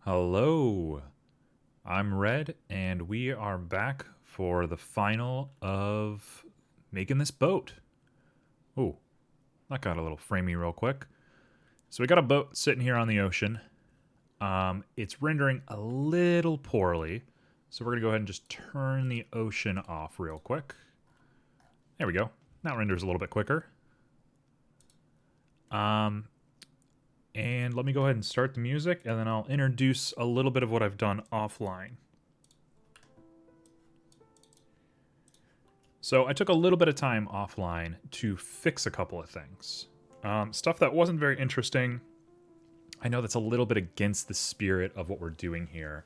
Hello, I'm Red, and we are back for the final of making this boat. Oh, that got a little framey real quick. So we got a boat sitting here on the ocean. It's rendering a little poorly, so we're gonna go ahead and just turn the ocean off real quick. There we go. That renders a little bit quicker. Um, and let me go ahead and start the music, and then I'll introduce a little bit of what I've done offline. So I took a little bit of time offline to fix a couple of things. Stuff that wasn't very interesting. I know that's a little bit against the spirit of what we're doing here,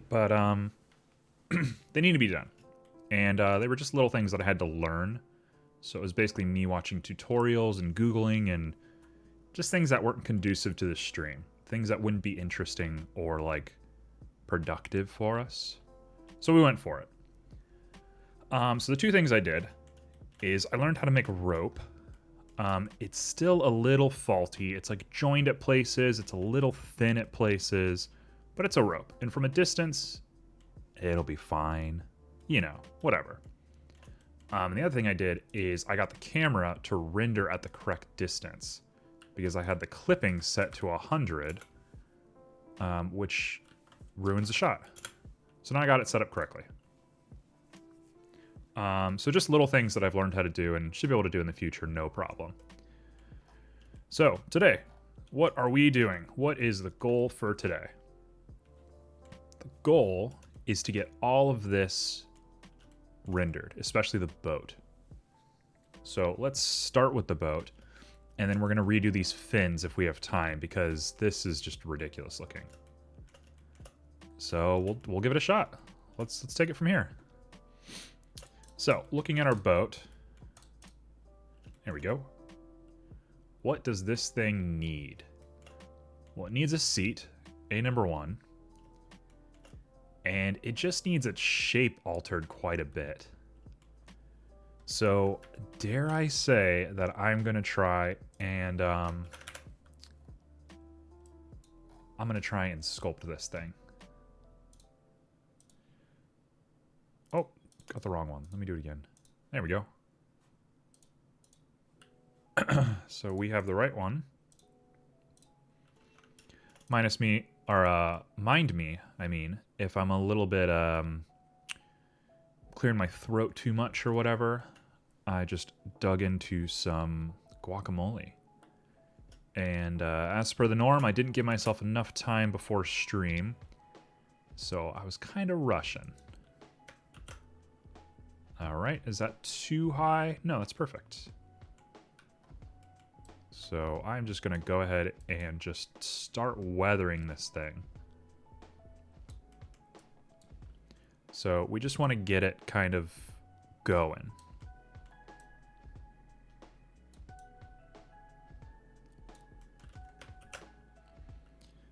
but they need to be done. And they were just little things that I had to learn. So it was basically me watching tutorials and Googling and just things that weren't conducive to the stream. Things that wouldn't be interesting or like productive for us. So we went for it. So the two things I did is I learned how to make rope. It's still a little faulty. It's like joined at places. It's a little thin at places, but it's a rope. And from a distance, it'll be fine. You know, whatever. And the other thing I did is I got the camera to render at the correct distance because I had the clipping set to 100, which ruins the shot. So now I got it set up correctly. So just little things that I've learned how to do and should be able to do in the future, no problem. So today, what are we doing? What is the goal for today? The goal is to get all of this rendered, especially the boat. So let's start with the boat, and then we're going to redo these fins if we have time, because this is just ridiculous looking. So we'll give it a shot. Let's take it from here. So, looking at our boat, there we go. What does this thing need? Well, it needs a seat, number one, and it just needs its shape altered quite a bit. So, dare I say that I'm going to try and, I'm going to try and sculpt this thing. Oh, got the wrong one. Let me do it again. There we go. So we have the right one. Mind me, I mean, if I'm a little bit clearing my throat too much or whatever. I just dug into some guacamole. And as per the norm, I didn't give myself enough time before stream, so I was kind of rushing. All right, is that too high? No, that's perfect. So I'm just gonna go ahead and just start weathering this thing. So we just want to get it kind of going.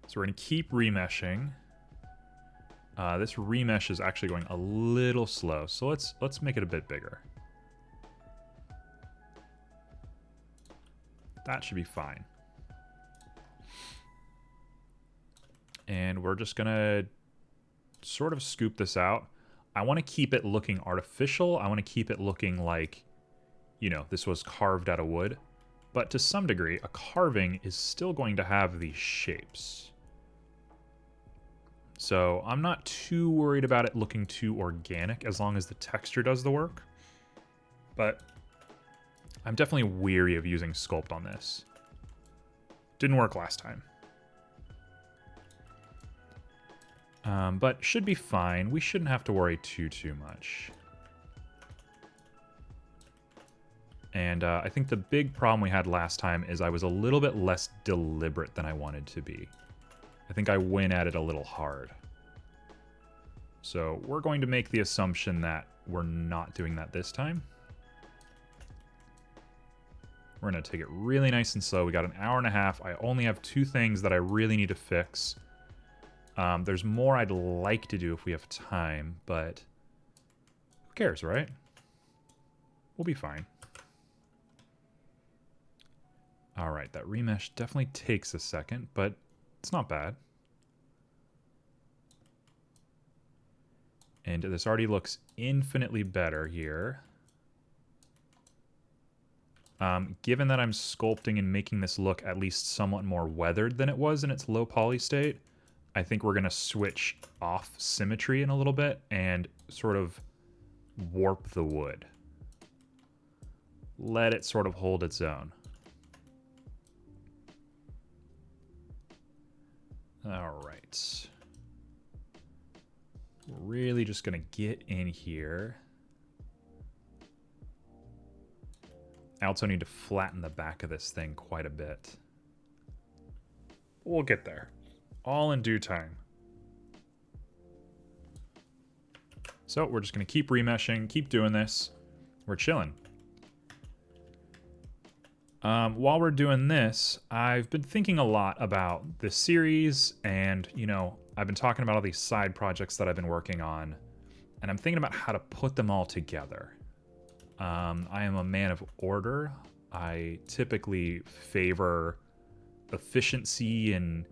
So we're gonna keep remeshing. This remesh is actually going a little slow, so let's make it a bit bigger. That should be fine. And we're just gonna sort of scoop this out. I want to keep it looking artificial. I want to keep it looking like, you know, this was carved out of wood. But to some degree, a carving is still going to have these shapes. So I'm not too worried about it looking too organic as long as the texture does the work. But I'm definitely weary of using sculpt on this. Didn't work last time. But should be fine. We shouldn't have to worry too much. And I think the big problem we had last time is I was a little bit less deliberate than I wanted to be. I think I went at it a little hard. So we're going to make the assumption that we're not doing that this time. We're going to take it really nice and slow. We got an hour and a half. I only have two things that I really need to fix. There's more I'd like to do if we have time, but who cares, right? We'll be fine. All right, that remesh definitely takes a second, but it's not bad. And this already looks infinitely better here. Given that I'm sculpting and making this look at least somewhat more weathered than it was in its low poly state, I think we're going to switch off symmetry in a little bit and sort of warp the wood. Let it sort of hold its own. All right. We're really just going to get in here. I also need to flatten the back of this thing quite a bit. We'll get there. All in due time. So we're just going to keep remeshing, keep doing this. We're chilling. While we're doing this, I've been thinking a lot about this series, and, you know, I've been talking about all these side projects that I've been working on, and I'm thinking about how to put them all together. I am a man of order. I typically favor efficiency and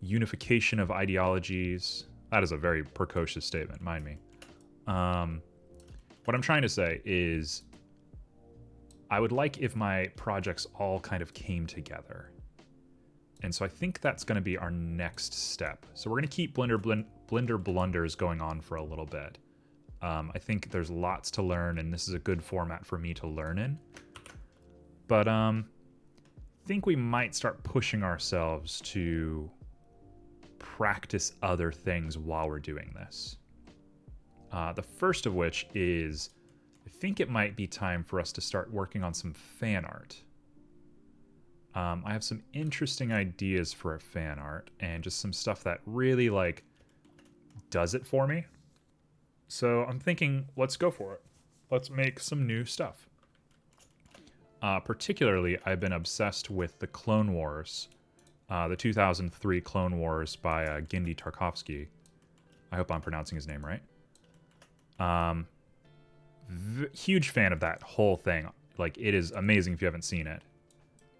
unification of ideologies. That is a very precocious statement, mind me. What I'm trying to say is I would like if my projects all kind of came together. And so I think that's going to be our next step. So we're going to keep Blender Blunders going on for a little bit. I think there's lots to learn, and this is a good format for me to learn in. But I think we might start pushing ourselves to practice other things while we're doing this. The first of which is, I think it might be time for us to start working on some fan art. I have some interesting ideas for a fan art, and just some stuff that really, like, does it for me. So I'm thinking, let's go for it. Let's make some new stuff. Particularly, I've been obsessed with the Clone Wars, the 2003 Clone Wars by Genndy Tartakovsky. I hope I'm pronouncing his name right. Huge fan of that whole thing. Like, it is amazing if you haven't seen it.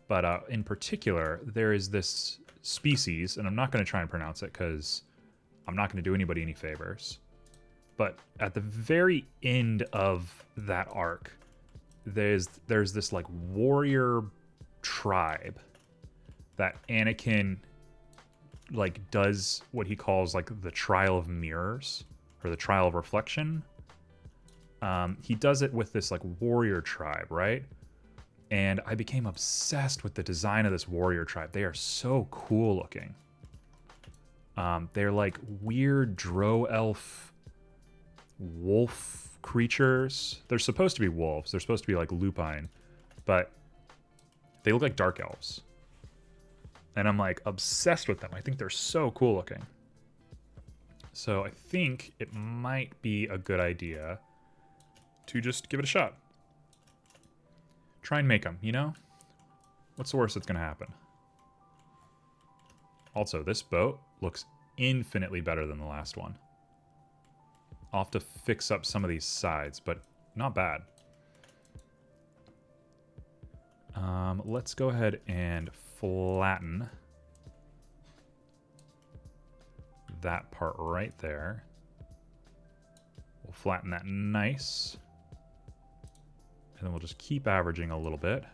But in particular, there is this species, and I'm not going to try and pronounce it because I'm not going to do anybody any favors. But at the very end of that arc, there's this like warrior tribe that Anakin like does what he calls like the trial of mirrors, or the trial of reflection. He does it with this like warrior tribe, right? And I became obsessed with the design of this warrior tribe. They are so cool looking. They're like weird drow elf wolf creatures. They're supposed to be wolves. They're supposed to be like lupine, but they look like dark elves. And I'm like obsessed with them. I think they're so cool looking. So I think it might be a good idea to just give it a shot. Try and make them, you know? What's the worst that's going to happen? Also, this boat looks infinitely better than the last one. I'll have to fix up some of these sides, but not bad. Let's go ahead and flatten that part right there. We'll flatten that nice. And then we'll just keep averaging a little bit.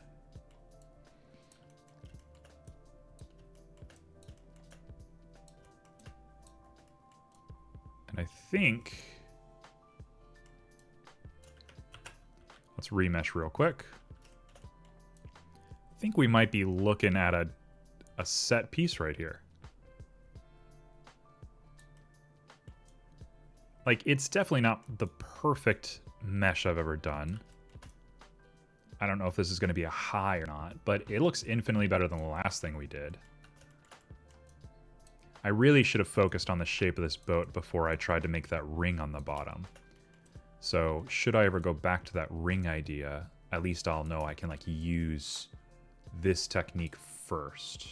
And I think... let's remesh real quick. I think we might be looking at a set piece right here. Like, it's definitely not the perfect mesh I've ever done. I don't know if this is going to be a high or not, but it looks infinitely better than the last thing we did. I really should have focused on the shape of this boat before I tried to make that ring on the bottom. So, should I ever go back to that ring idea, at least I'll know I can, like, use this technique first.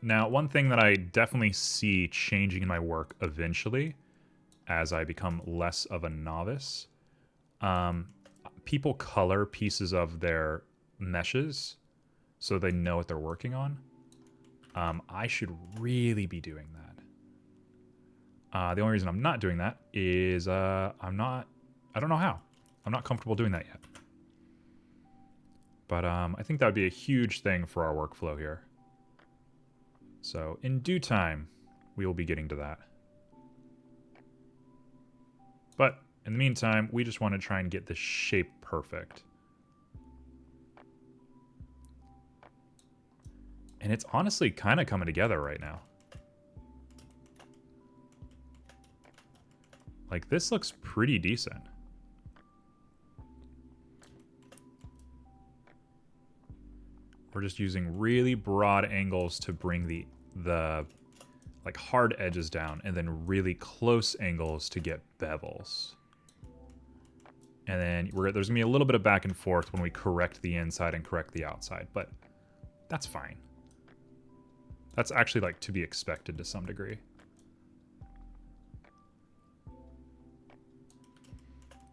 Now, one thing that I definitely see changing in my work eventually, as I become less of a novice, people color pieces of their meshes so they know what they're working on. I should really be doing that. The only reason I'm not doing that is I don't know how. I'm not comfortable doing that yet. But I think that would be a huge thing for our workflow here. So in due time, we will be getting to that. But in the meantime, we just want to try and get the shape perfect. And it's honestly kind of coming together right now. Like, this looks pretty decent. We're just using really broad angles to bring the like hard edges down, and then really close angles to get bevels. And then there's gonna be a little bit of back and forth when we correct the inside and correct the outside, but that's fine. That's actually like to be expected to some degree.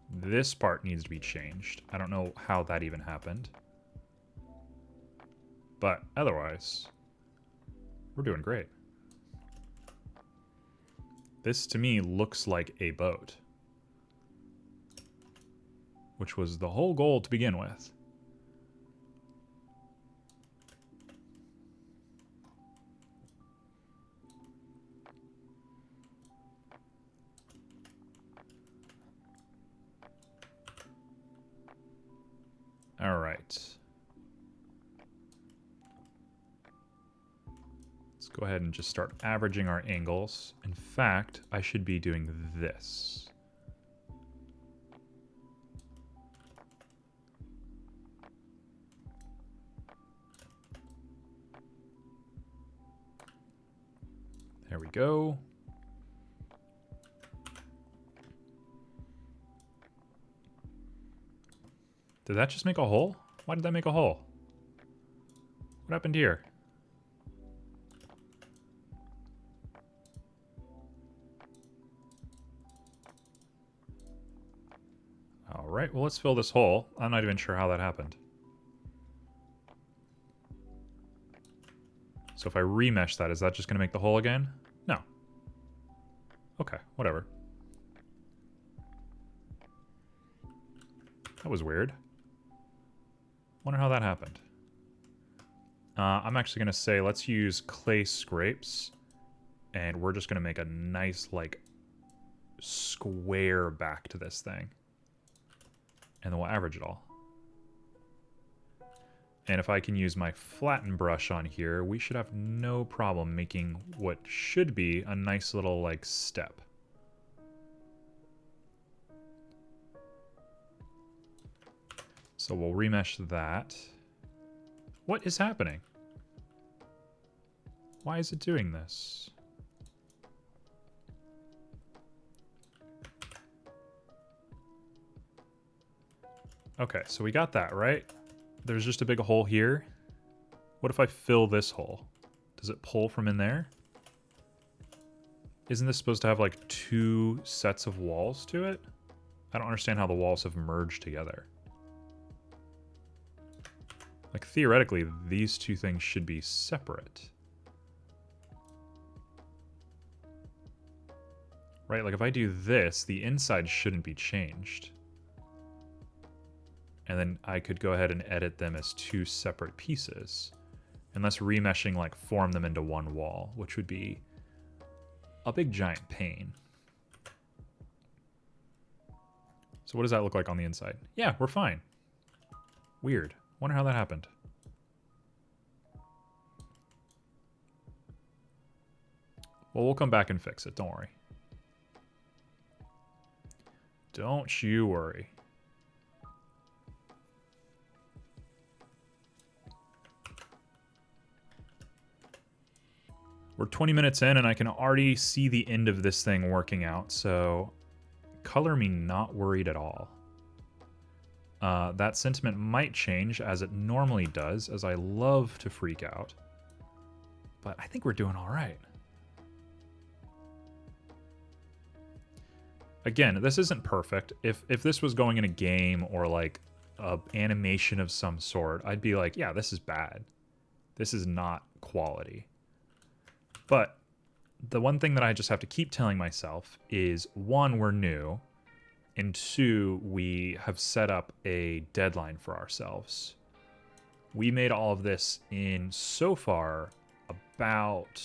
This part needs to be changed. I don't know how that even happened. But otherwise, we're doing great. This to me looks like a boat, which was the whole goal to begin with. All right. Let's go ahead and just start averaging our angles. In fact, I should be doing this. There we go. Did that just make a hole? Why did that make a hole? What happened here? All right, well, let's fill this hole. I'm not even sure how that happened. So if I remesh that, is that just going to make the hole again? No. Okay, whatever. That was weird. Wonder how that happened. I'm actually going to say let's use clay scrapes, and we're just going to make a nice, like, square back to this thing. And then we'll average it all. And if I can use my flatten brush on here, we should have no problem making what should be a nice little, like, step. So we'll remesh that. What is happening? Why is it doing this? Okay, so we got that, right? There's just a big hole here. What if I fill this hole? Does it pull from in there? Isn't this supposed to have like 2 sets of walls to it? I don't understand how the walls have merged together. Like, theoretically, these 2 things should be separate. Right, like if I do this, the inside shouldn't be changed. And then I could go ahead and edit them as 2 separate pieces. Unless remeshing like form them into one wall, which would be a big giant pain. So what does that look like on the inside? Yeah, we're fine. Weird. Wonder how that happened. Well, we'll come back and fix it. Don't worry. Don't you worry. We're 20 minutes in and I can already see the end of this thing working out, so color me not worried at all. That sentiment might change as it normally does, as I love to freak out. But I think we're doing all right. Again, this isn't perfect. If this was going in a game or like an animation of some sort, I'd be like, yeah, this is bad. This is not quality. But the one thing that I just have to keep telling myself is, one, we're new, and two, we have set up a deadline for ourselves. We made all of this in, so far, about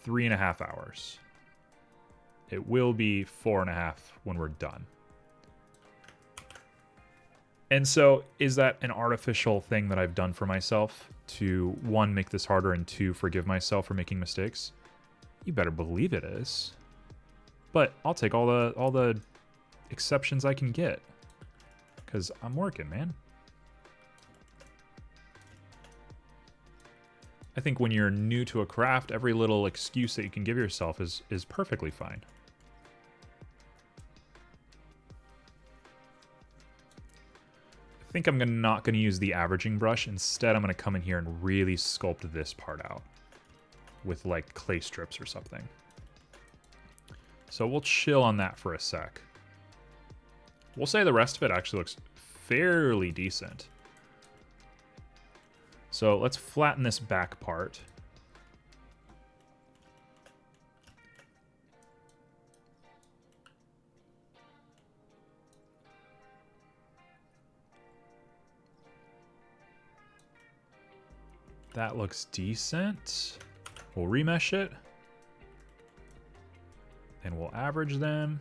3.5 hours. It will be 4.5 when we're done. And so, is that an artificial thing that I've done for myself to, one, make this harder, and two, forgive myself for making mistakes? You better believe it is. But I'll take all the exceptions I can get, because I'm working, man. I think when you're new to a craft, every little excuse that you can give yourself is perfectly fine. I think I'm not going to use the averaging brush. Instead, I'm going to come in here and really sculpt this part out with like clay strips or something. So we'll chill on that for a sec. We'll say the rest of it actually looks fairly decent. So let's flatten this back part. That looks decent. We'll remesh it. And we'll average them.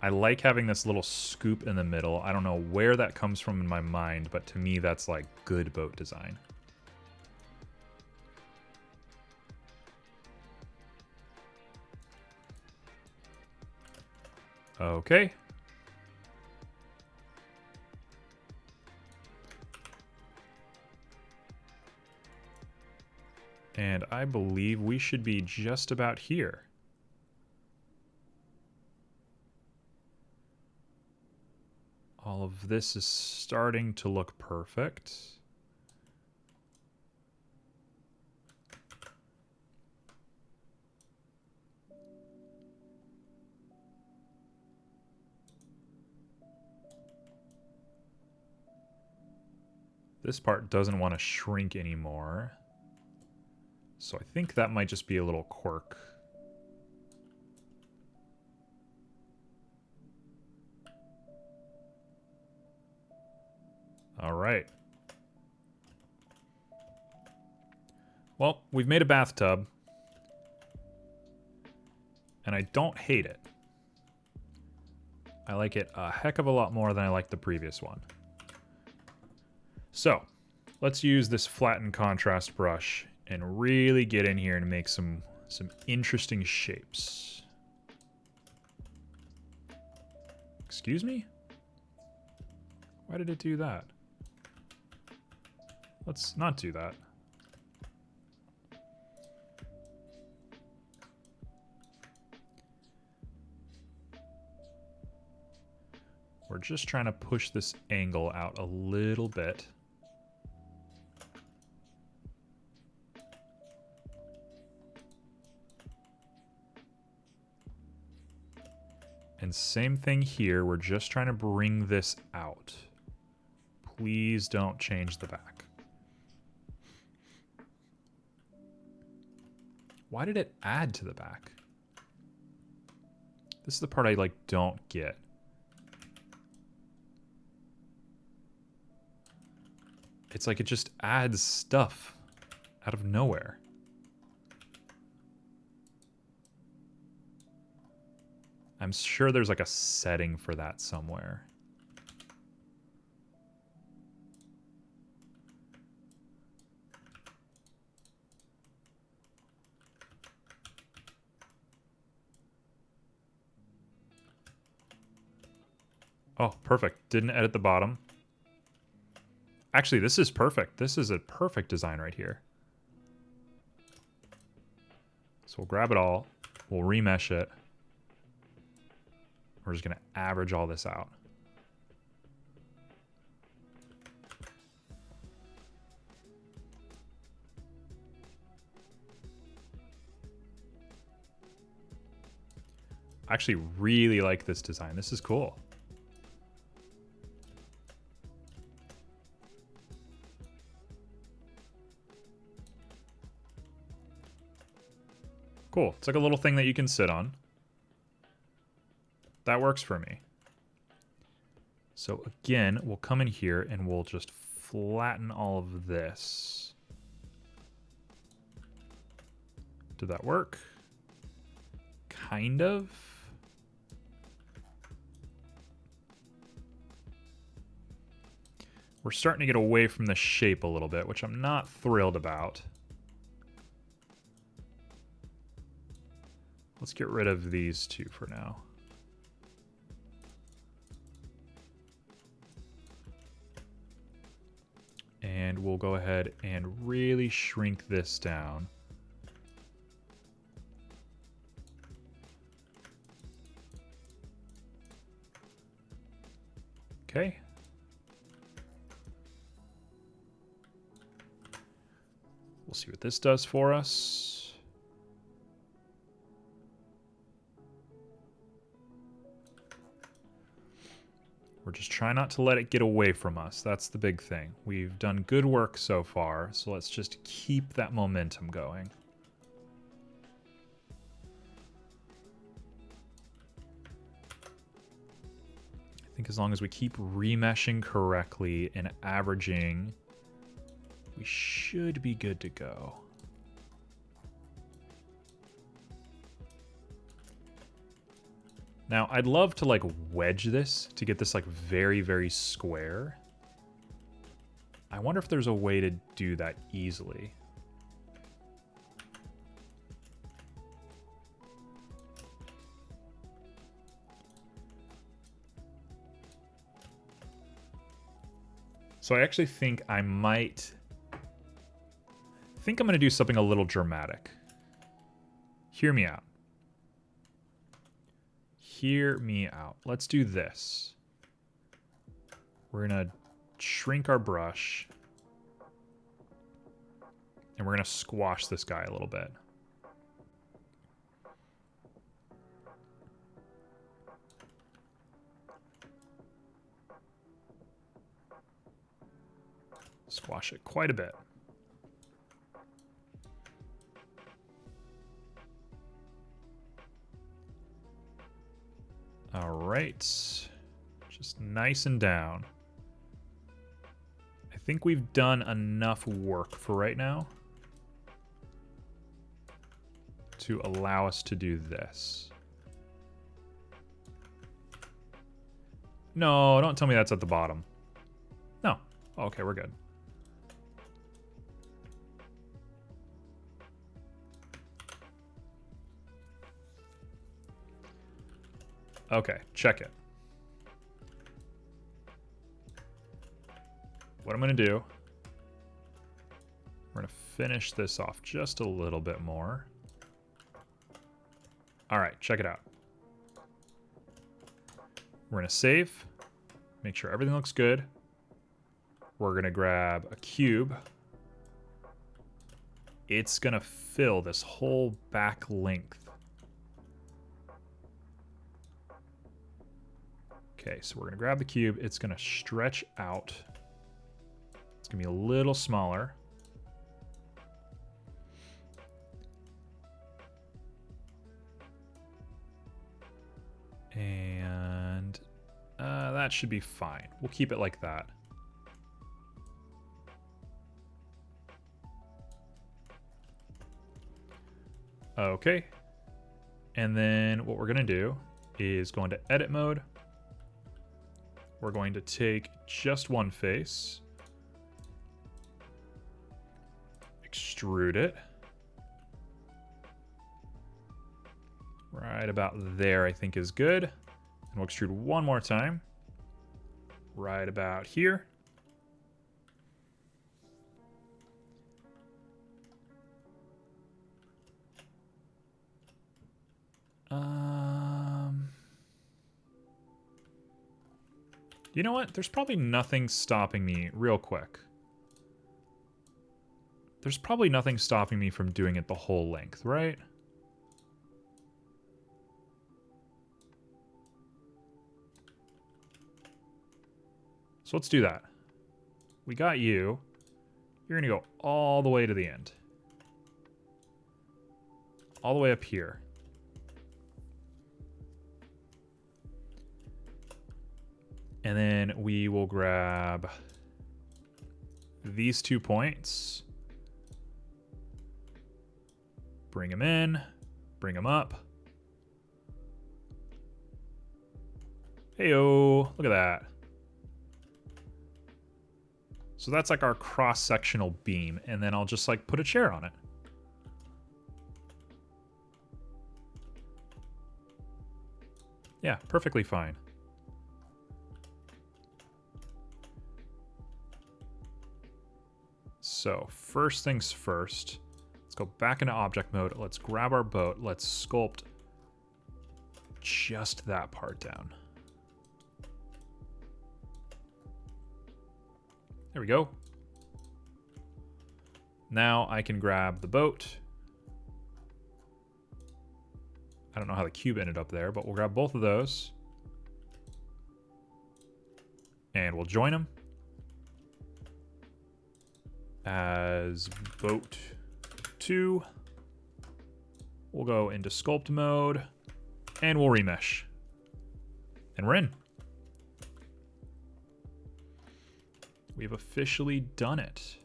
I like having this little scoop in the middle. I don't know where that comes from in my mind, but to me that's like good boat design. Okay. And I believe we should be just about here. All of this is starting to look perfect. This part doesn't want to shrink anymore. So I think that might just be a little quirk. All right. Well, we've made a bathtub. And I don't hate it. I like it a heck of a lot more than I liked the previous one. So, let's use this flatten contrast brush and really get in here and make some interesting shapes. Excuse me? Why did it do that? Let's not do that. We're just trying to push this angle out a little bit. And same thing here, we're just trying to bring this out. Please don't change the back. Why did it add to the back? This is the part I like don't get. It's like it just adds stuff out of nowhere. I'm sure there's like a setting for that somewhere. Oh, perfect. Didn't edit the bottom. Actually, this is perfect. This is a perfect design right here. So we'll grab it all. We'll remesh it. We're just going to average all this out. I actually really like this design. This is cool. Cool. It's like a little thing that you can sit on. That works for me. So again, we'll come in here and we'll just flatten all of this. Did that work? Kind of. We're starting to get away from the shape a little bit, which I'm not thrilled about. Let's get rid of these two for now. And we'll go ahead and really shrink this down. Okay. We'll see what this does for us. We're just trying not to let it get away from us. That's the big thing. We've done good work so far, so let's just keep that momentum going. I think as long as we keep remeshing correctly and averaging, we should be good to go. Now, I'd love to like wedge this to get this like very, very square. I wonder if there's a way to do that easily. So I actually think I might... I think I'm going to do something a little dramatic. Hear me out. Hear me out. Let's do this. We're going to shrink our brush. And we're going to squash this guy a little bit. Squash it quite a bit. All right, just nice and down. I think we've done enough work for right now to allow us to do this. No, don't tell me that's at the bottom. No. Okay, we're good. Okay, check it. What I'm going to do, we're going to finish this off just a little bit more. All right, check it out. We're going to save, make sure everything looks good. We're going to grab a cube. It's going to fill this whole back length. Okay, so we're going to grab the cube. It's going to stretch out. It's going to be a little smaller. And that should be fine. We'll keep it like that. Okay. And then what we're going to do is go into edit mode. We're going to take just one face, extrude it. Right about there, I think is good. And we'll extrude one more time. Right about here. You know what? There's probably nothing stopping me real quick. There's probably nothing stopping me from doing it the whole length, right? So let's do that. We got you. You're going to go all the way to the end. all the way up here. And then we will grab these 2 points. Bring them in. Bring them up. Heyo, look at that. So that's like our cross-sectional beam, and then I'll just like put a chair on it. Yeah, perfectly fine. So first things first, let's go back into object mode. Let's grab our boat. Let's sculpt just that part down. There we go. Now I can grab the boat. I don't know how the cube ended up there, but we'll grab both of those. And we'll join them as boat 2. We'll go into sculpt mode and we'll remesh. And we're in. We've officially done it.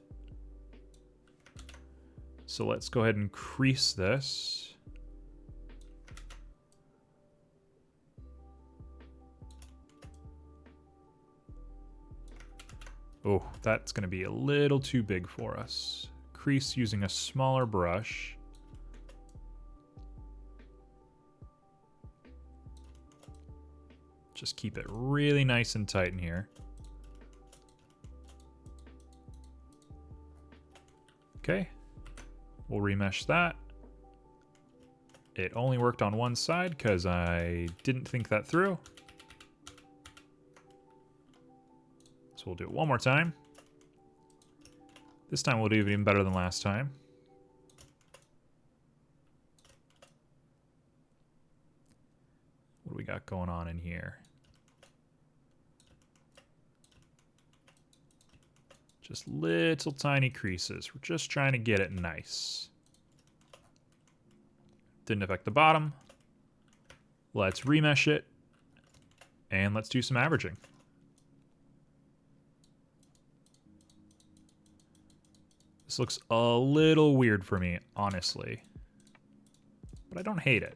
So let's go ahead and crease this. Oh, that's going to be a little too big for us. Crease using a smaller brush. Just keep it really nice and tight in here. Okay, we'll remesh that. It only worked on one side because I didn't think that through. So we'll do it one more time. This time we'll do it even better than last time. What do we got going on in here? Just little tiny creases. We're just trying to get it nice. Didn't affect the bottom. Let's remesh it. And let's do some averaging. This looks a little weird for me, honestly. But I don't hate it.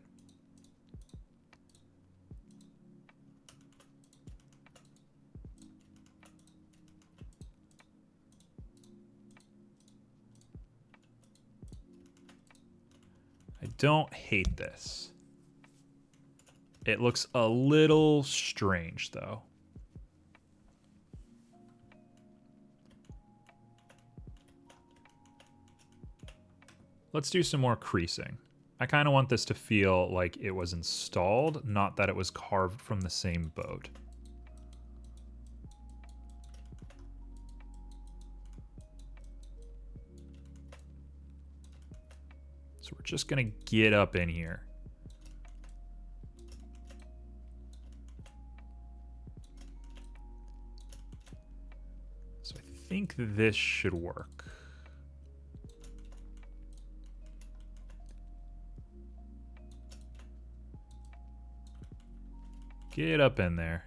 I don't hate this. It looks a little strange, though. Let's do some more creasing. I kind of want this to feel like it was installed, not that it was carved from the same boat. So we're just gonna get up in here. So I think this should work. Get up in there.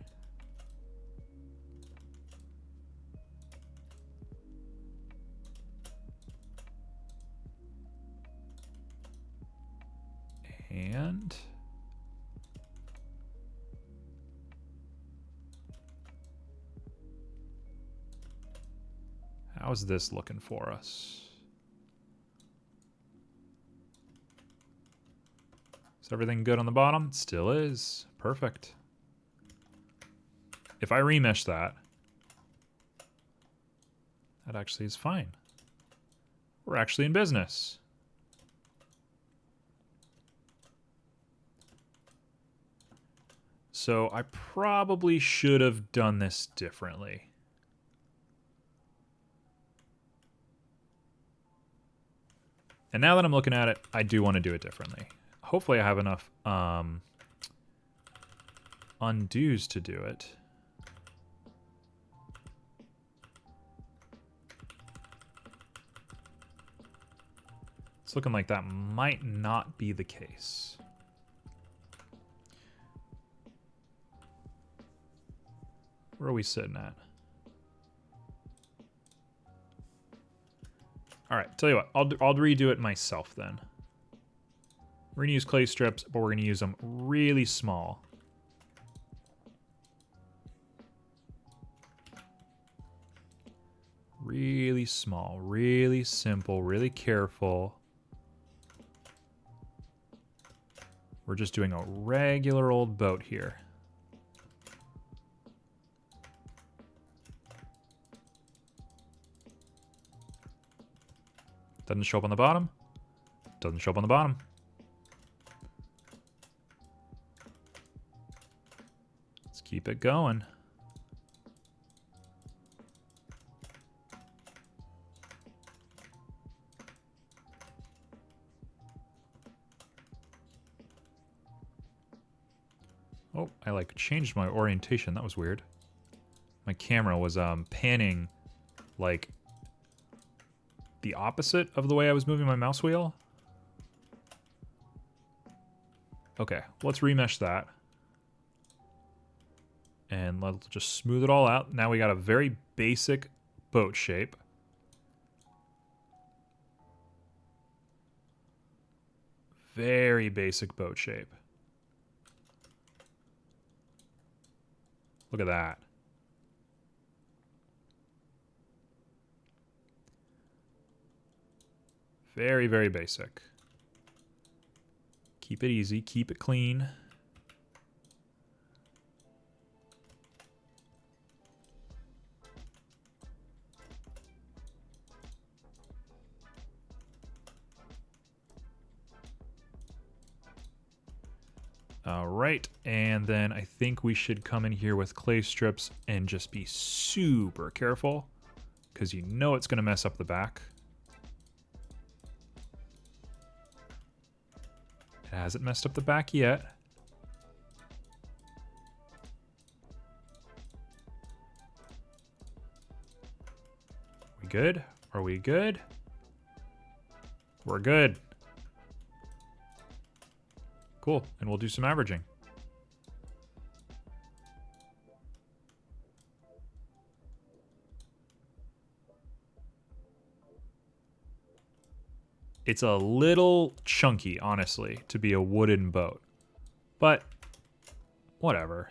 And how's this looking for us? Is everything good on the bottom? It still is. Perfect. If I remesh that, that actually is fine. We're actually in business. So I probably should have done this differently. And now that I'm looking at it, I do want to do it differently. Hopefully I have enough undos to do it. It's looking like that might not be the case. Where are we sitting at? All right, tell you what, I'll redo it myself then. We're gonna use clay strips, but we're gonna use them really small. Really small, really simple, really careful. We're just doing a regular old boat here. Doesn't show up on the bottom. Doesn't show up on the bottom. Let's keep it going. Oh, I like changed my orientation. That was weird. My camera was panning like the opposite of the way I was moving my mouse wheel. Okay, let's remesh that. And let's just smooth it all out. Now we got a very basic boat shape. Very basic boat shape. Look at that. Very, very basic. Keep it easy, keep it clean. All right, and then I think we should come in here with clay strips and just be super careful because you know it's going to mess up the back. It hasn't messed up the back yet. We good? Are we good? We're good. Cool, and we'll do some averaging. It's a little chunky, honestly, to be a wooden boat. But, whatever.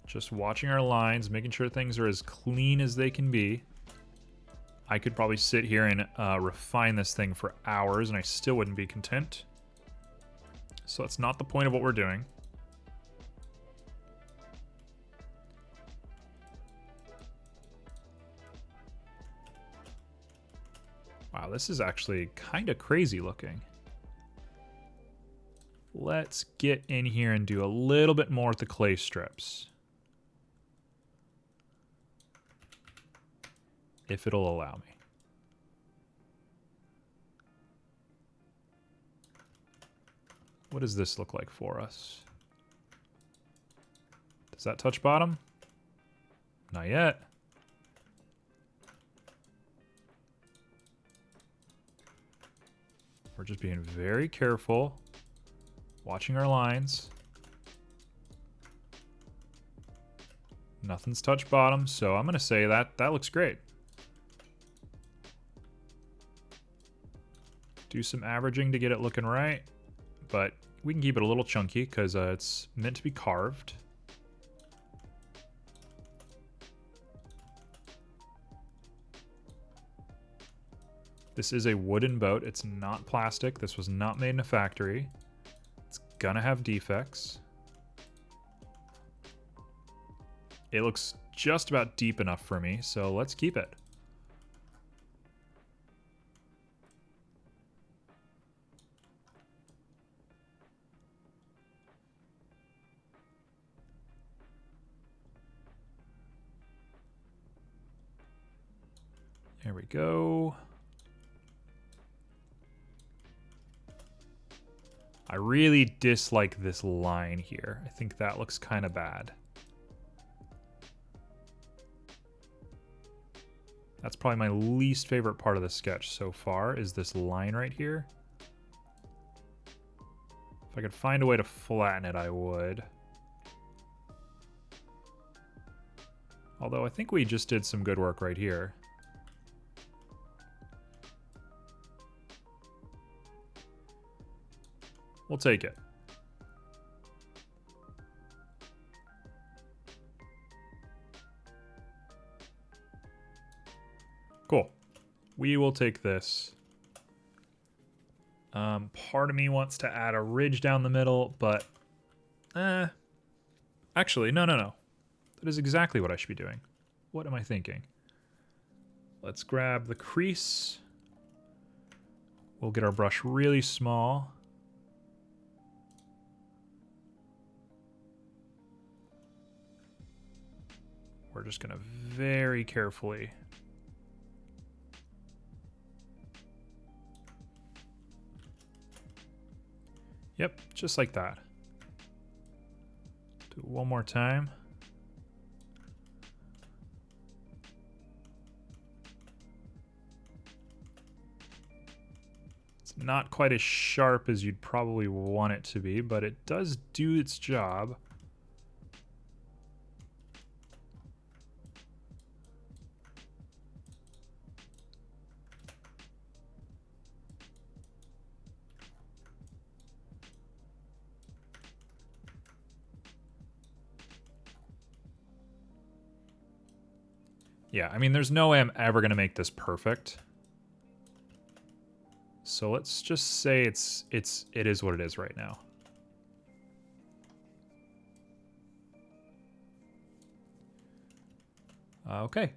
Just watching our lines, making sure things are as clean as they can be. I could probably sit here and refine this thing for hours and I still wouldn't be content. So that's not the point of what we're doing. Wow, this is actually kind of crazy looking. Let's get in here and do a little bit more with the clay strips. If it'll allow me. What does this look like for us? Does that touch bottom? Not yet. We're just being very careful, watching our lines. Nothing's touched bottom, so I'm gonna say that looks great. Do some averaging to get it looking right, but we can keep it a little chunky because it's meant to be carved. This is a wooden boat. It's not plastic. This was not made in a factory. It's gonna have defects. It looks just about deep enough for me, so let's keep it. There we go. I really dislike this line here. I think that looks kind of bad. That's probably my least favorite part of the sketch so far, is this line right here. If I could find a way to flatten it, I would. Although I think we just did some good work right here. We'll take it. Cool. We will take this. Part of me wants to add a ridge down the middle, but... Actually, no. That is exactly what I should be doing. What am I thinking? Let's grab the crease. We'll get our brush really small. We're just going to very carefully... Yep, just like that. Do it one more time. It's not quite as sharp as you'd probably want it to be, but it does do its job. Yeah, I mean, there's no way I'm ever going to make this perfect. So let's just say it is what it is right now. Okay.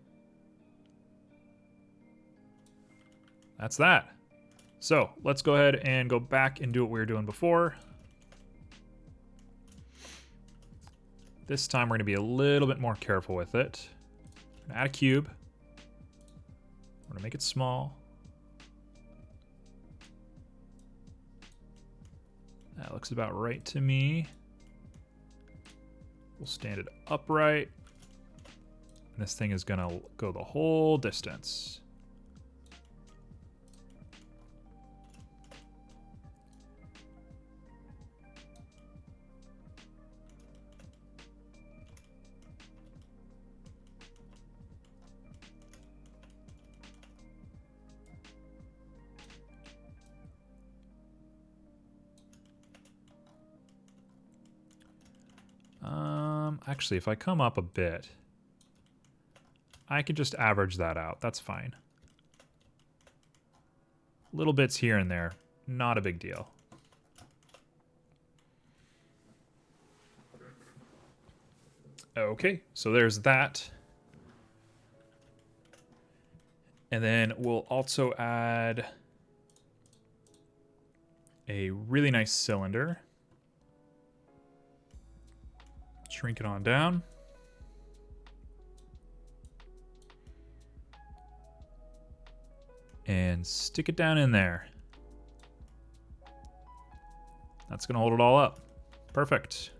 That's that. So let's go ahead and go back and do what we were doing before. This time we're going to be a little bit more careful with it. Add a cube. We're going to make it small. That looks about right to me. We'll stand it upright. And this thing is going to go the whole distance. Actually, if I come up a bit, I can just average that out. That's fine. Little bits here and there, not a big deal. Okay, so there's that. And then we'll also add a really nice cylinder. Shrink it on down. And stick it down in there. That's going to hold it all up. Perfect.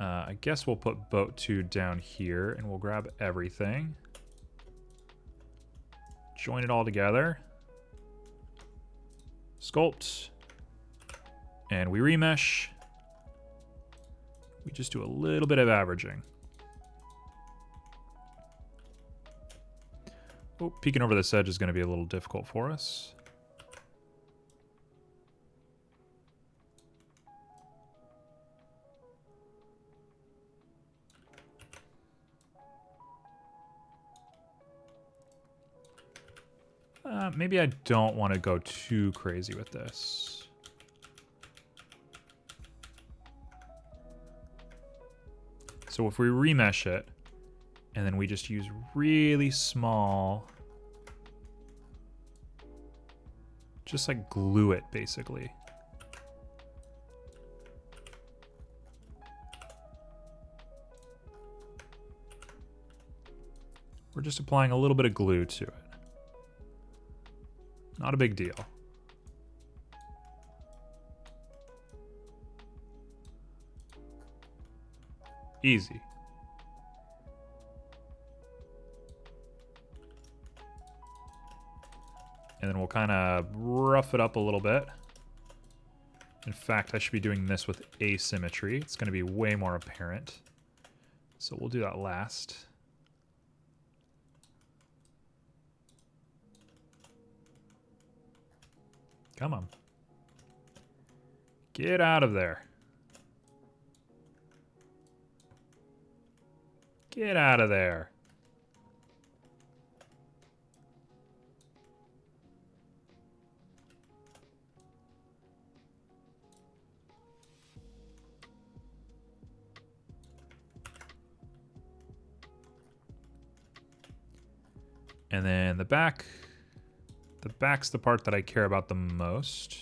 I guess we'll put boat 2 down here and we'll grab everything. Join it all together. Sculpt. And we remesh. We just do a little bit of averaging. Oh, peeking over this edge is going to be a little difficult for us. Maybe I don't want to go too crazy with this. So if we remesh it, and then we just use really small, just like glue it basically. We're just applying a little bit of glue to it. Not a big deal. Easy. And then we'll kind of rough it up a little bit. In fact, I should be doing this with asymmetry. It's going to be way more apparent. So we'll do that last. Come on. Get out of there. Get out of there. And then the back. The back's the part that I care about the most.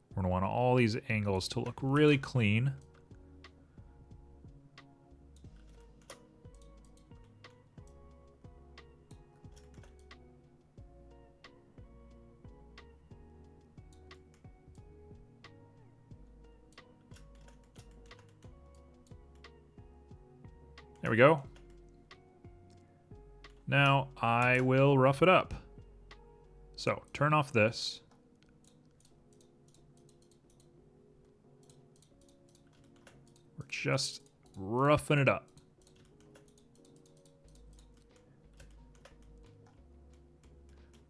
We're going to want all these angles to look really clean. There we go. Now I will rough it up. So turn off this. We're just roughing it up.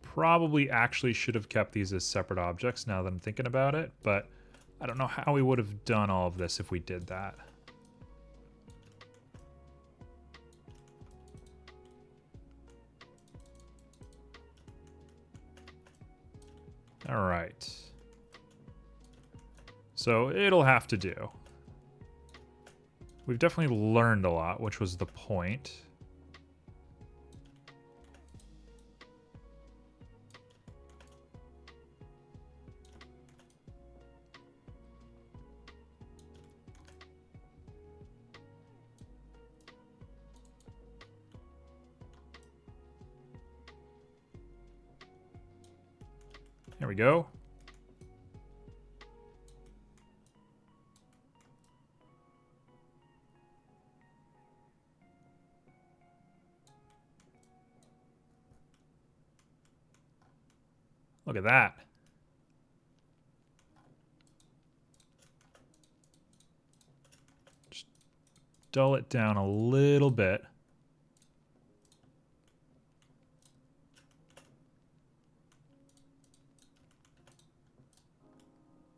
Probably actually should have kept these as separate objects now that I'm thinking about it, but I don't know how we would have done all of this if we did that. All right. So it'll have to do. We've definitely learned a lot, which was the point. There we go. Look at that. Just dull it down a little bit.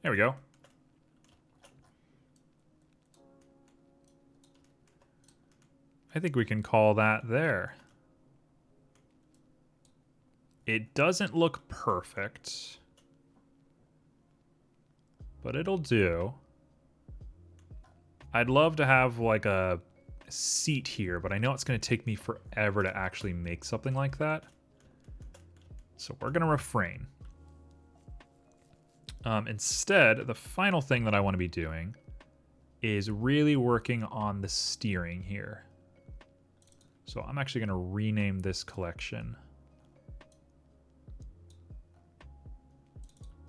There we go. I think we can call that there. It doesn't look perfect, but it'll do. I'd love to have like a seat here, but I know it's going to take me forever to actually make something like that. So we're going to refrain. Instead, the final thing that I want to be doing is really working on the steering here. So I'm actually going to rename this collection.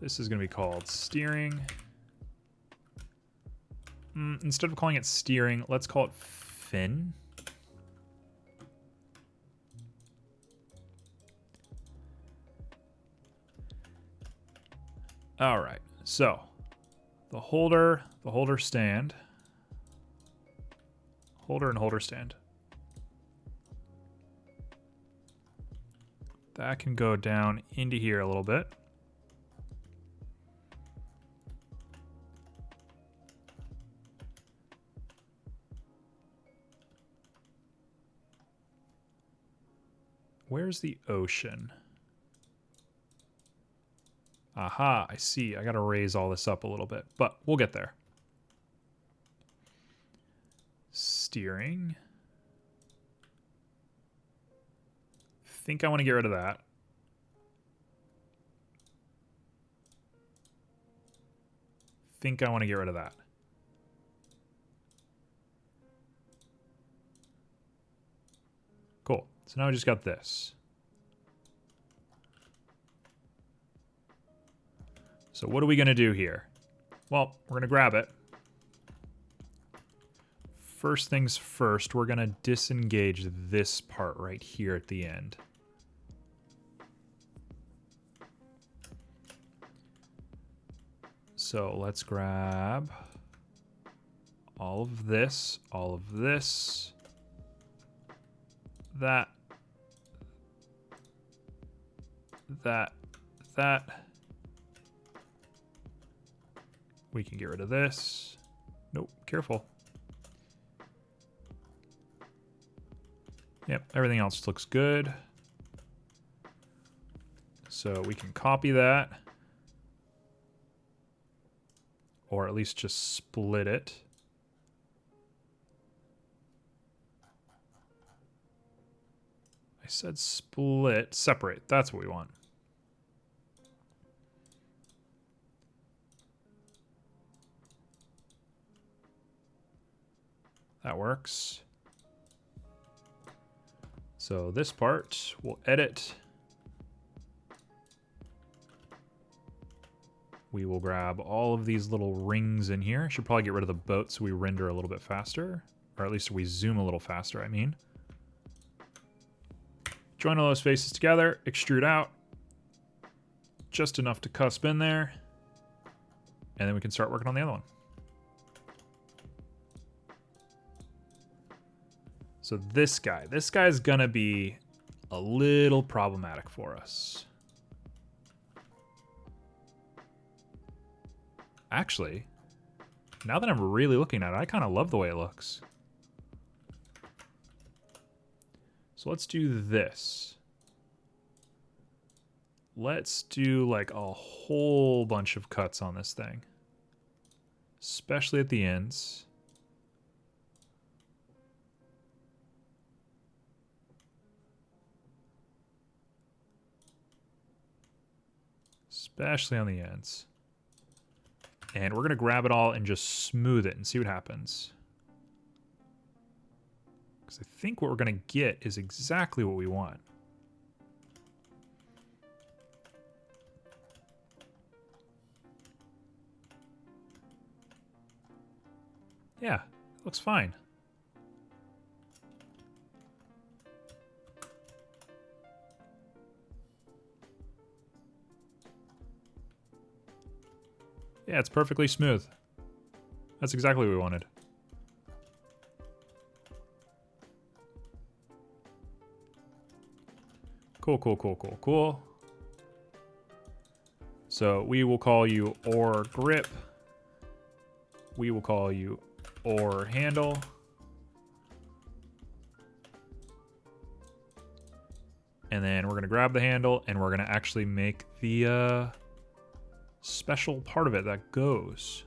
This is going to be called steering. Instead of calling it steering, let's call it fin. All right, so the holder stand, holder and holder stand. That can go down into here a little bit. Where's the ocean? Aha, I see. I gotta raise all this up a little bit, but we'll get there. Steering. Think I want to get rid of that. Think I want to get rid of that. So now we just got this. So what are we going to do here? Well, we're going to grab it. First things first, we're going to disengage this part right here at the end. So let's grab all of this, that, that. We can get rid of this. Nope, careful. Yep, everything else looks good. So we can copy that. Or at least just split it. I said split, separate. That's what we want. That works. So this part, we'll edit. We will grab all of these little rings in here. Should probably get rid of the boat so we render a little bit faster. Or at least we zoom a little faster, I mean. Join all those faces together, extrude out. Just enough to cusp in there. And then we can start working on the other one. So this guy's gonna be a little problematic for us. Actually, now that I'm really looking at it, I kind of love the way it looks. So let's do this. Let's do like a whole bunch of cuts on this thing. Especially at the ends. Especially on the ends. And we're going to grab it all and just smooth it and see what happens. Because I think what we're going to get is exactly what we want. Yeah, it looks fine. Yeah, it's perfectly smooth. That's exactly what we wanted. Cool, cool, cool, cool, cool. So we will call you oar grip. We will call you oar handle. And then we're going to grab the handle and we're going to actually make the special part of it that goes.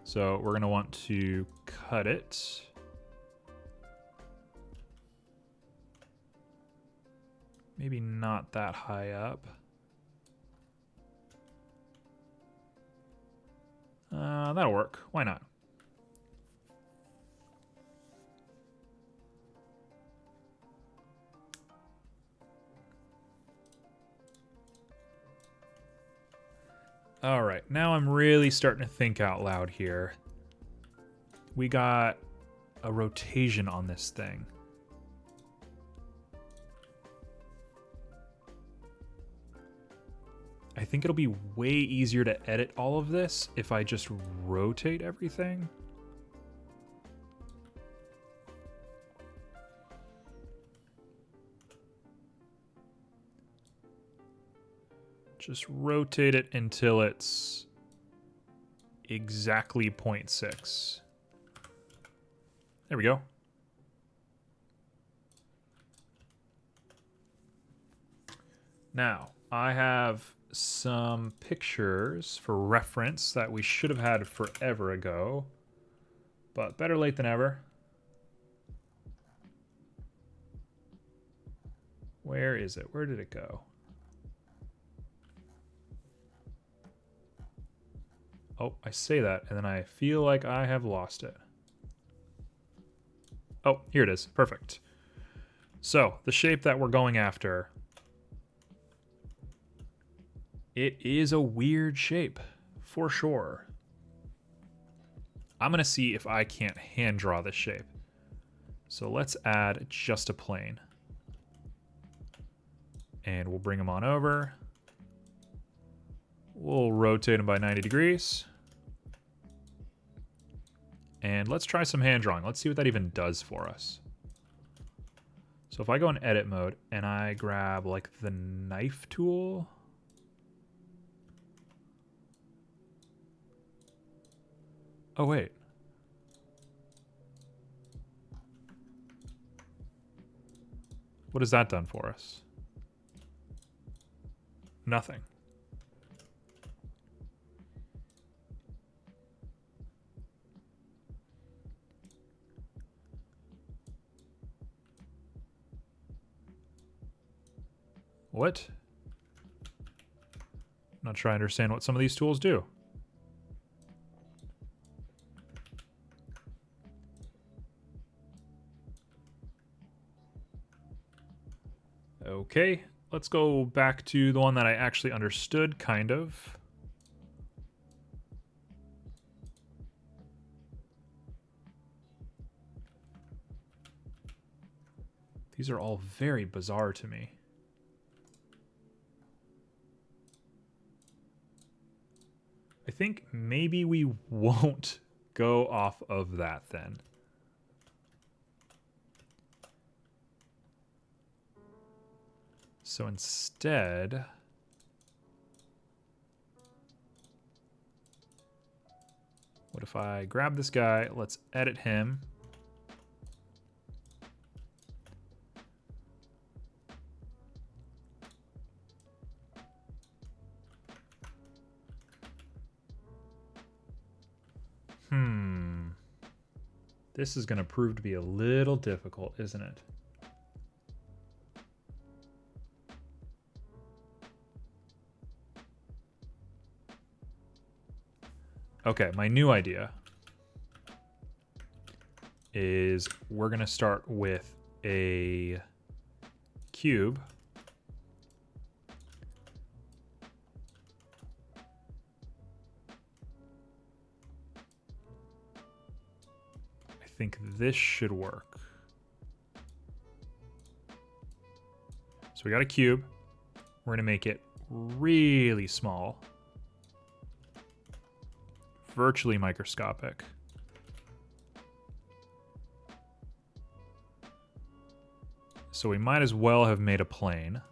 So we're going to want to cut it. Maybe not that high up. That'll work. Why not? All right, now I'm really starting to think out loud here. We got a rotation on this thing. I think it'll be way easier to edit all of this if I just rotate everything. Just rotate it until it's exactly 0.6. There we go. Now, I have some pictures for reference that we should have had forever ago, but better late than ever. Where is it? Where did it go? Oh, I say that, and then I feel like I have lost it. Oh, here it is. Perfect. So, the shape that we're going after, it is a weird shape, for sure. I'm going to see if I can't hand draw this shape. So let's add just a plane. And we'll bring them on over. We'll rotate them by 90 degrees. And let's try some hand drawing. Let's see what that even does for us. So if I go in edit mode and I grab like the knife tool. Oh, wait. What has that done for us? Nothing. What? I'm not sure I understand what some of these tools do. Okay, let's go back to the one that I actually understood, kind of. These are all very bizarre to me. I think maybe we won't go off of that then. So instead, what if I grab this guy, let's edit him. This is going to prove to be a little difficult, isn't it? Okay, my new idea is we're going to start with a cube. I think this should work. So we got a cube. We're going to make it really small. Virtually microscopic. So we might as well have made a plane.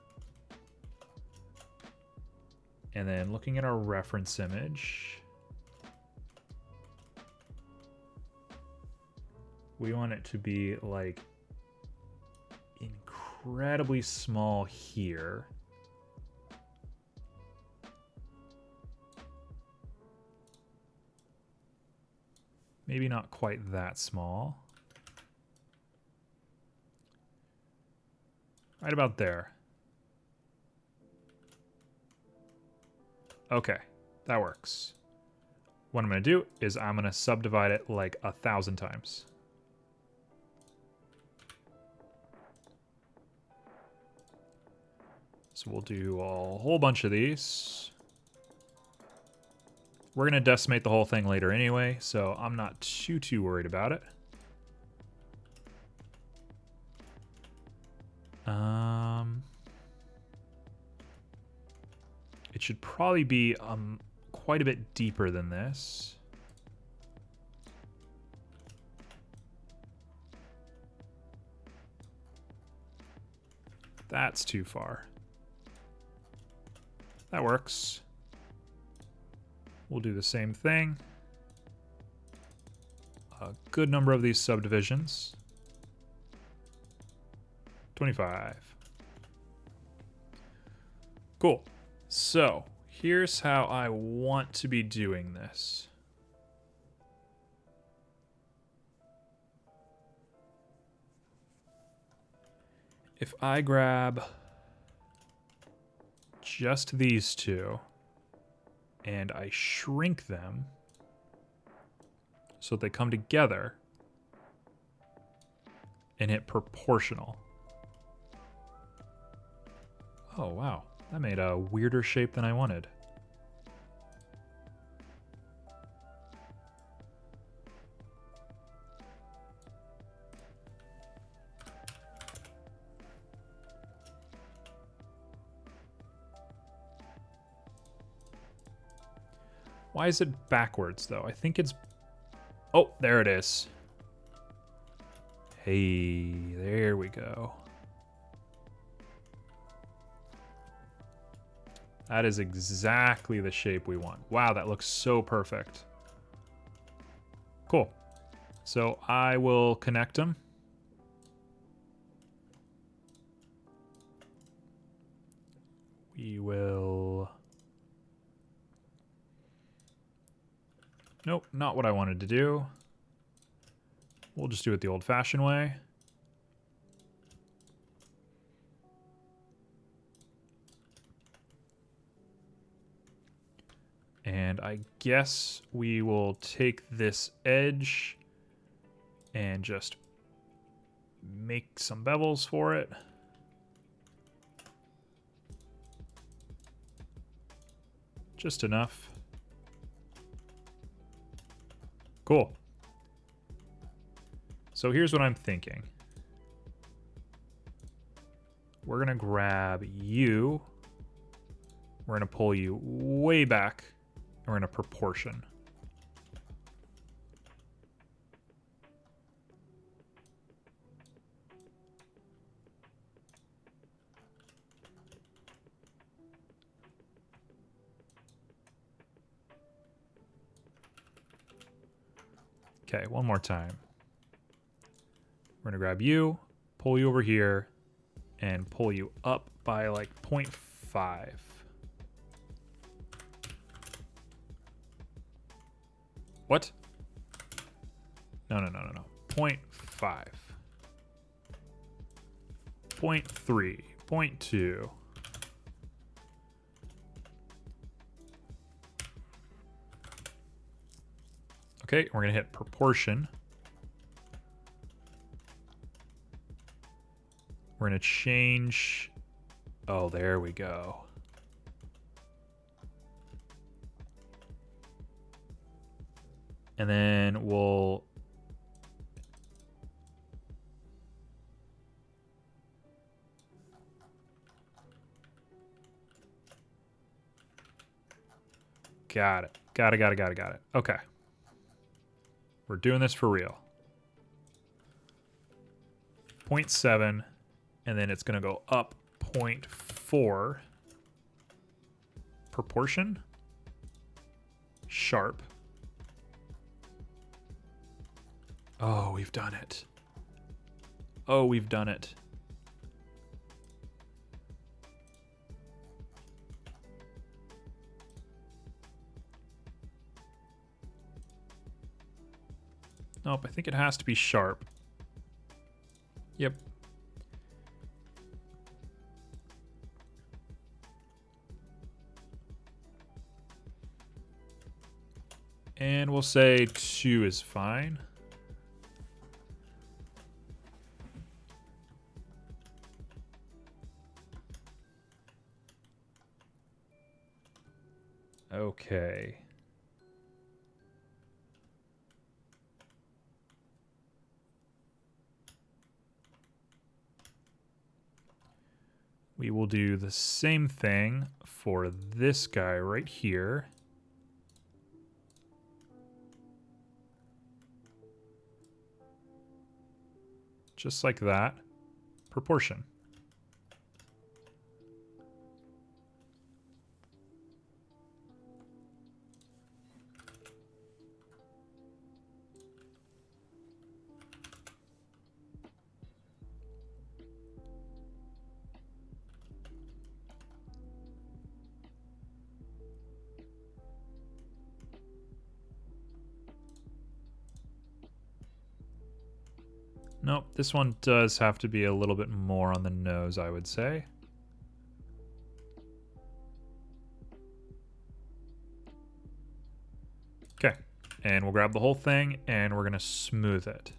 And then looking at our reference image, we want it to be like incredibly small here. Maybe not quite that small. Right about there. Okay, that works. What I'm going to do is I'm going to subdivide it like 1,000 times. So we'll do a whole bunch of these. We're going to decimate the whole thing later anyway, so I'm not too worried about it. It should probably be quite a bit deeper than this. That's too far. That works. We'll do the same thing. A good number of these subdivisions. 25. Cool. So, here's how I want to be doing this. If I grab just these two and I shrink them so that they come together, and hit proportional. Oh, wow. That made a weirder shape than I wanted. Why is it backwards, though? I think it's... Oh, there it is. Hey, there we go. That is exactly the shape we want. Wow, that looks so perfect. Cool. So I will connect them. We will... Nope, not what I wanted to do. We'll just do it the old-fashioned way. And I guess we will take this edge and just make some bevels for it. Just enough. Cool. So here's what I'm thinking. We're gonna grab you. We're gonna pull you way back. And we're gonna proportion. Okay, one more time. We're gonna grab you, pull you over here, and pull you up by like 0.5. What? No. 0.5. 0.3. 0.2. Okay, we're gonna hit proportion. We're gonna change. Oh, there we go. And then we'll got it. Got it. Okay. We're doing this for real. 0.7, and then it's going to go up 0.4. Proportion. Sharp. Oh, we've done it. Oh, we've done it. Nope, I think it has to be sharp. Yep. And we'll say 2 is fine. Okay. We will do the same thing for this guy right here. Just like that. Proportion. Nope, this one does have to be a little bit more on the nose, I would say. Okay, and we'll grab the whole thing and we're gonna smooth it.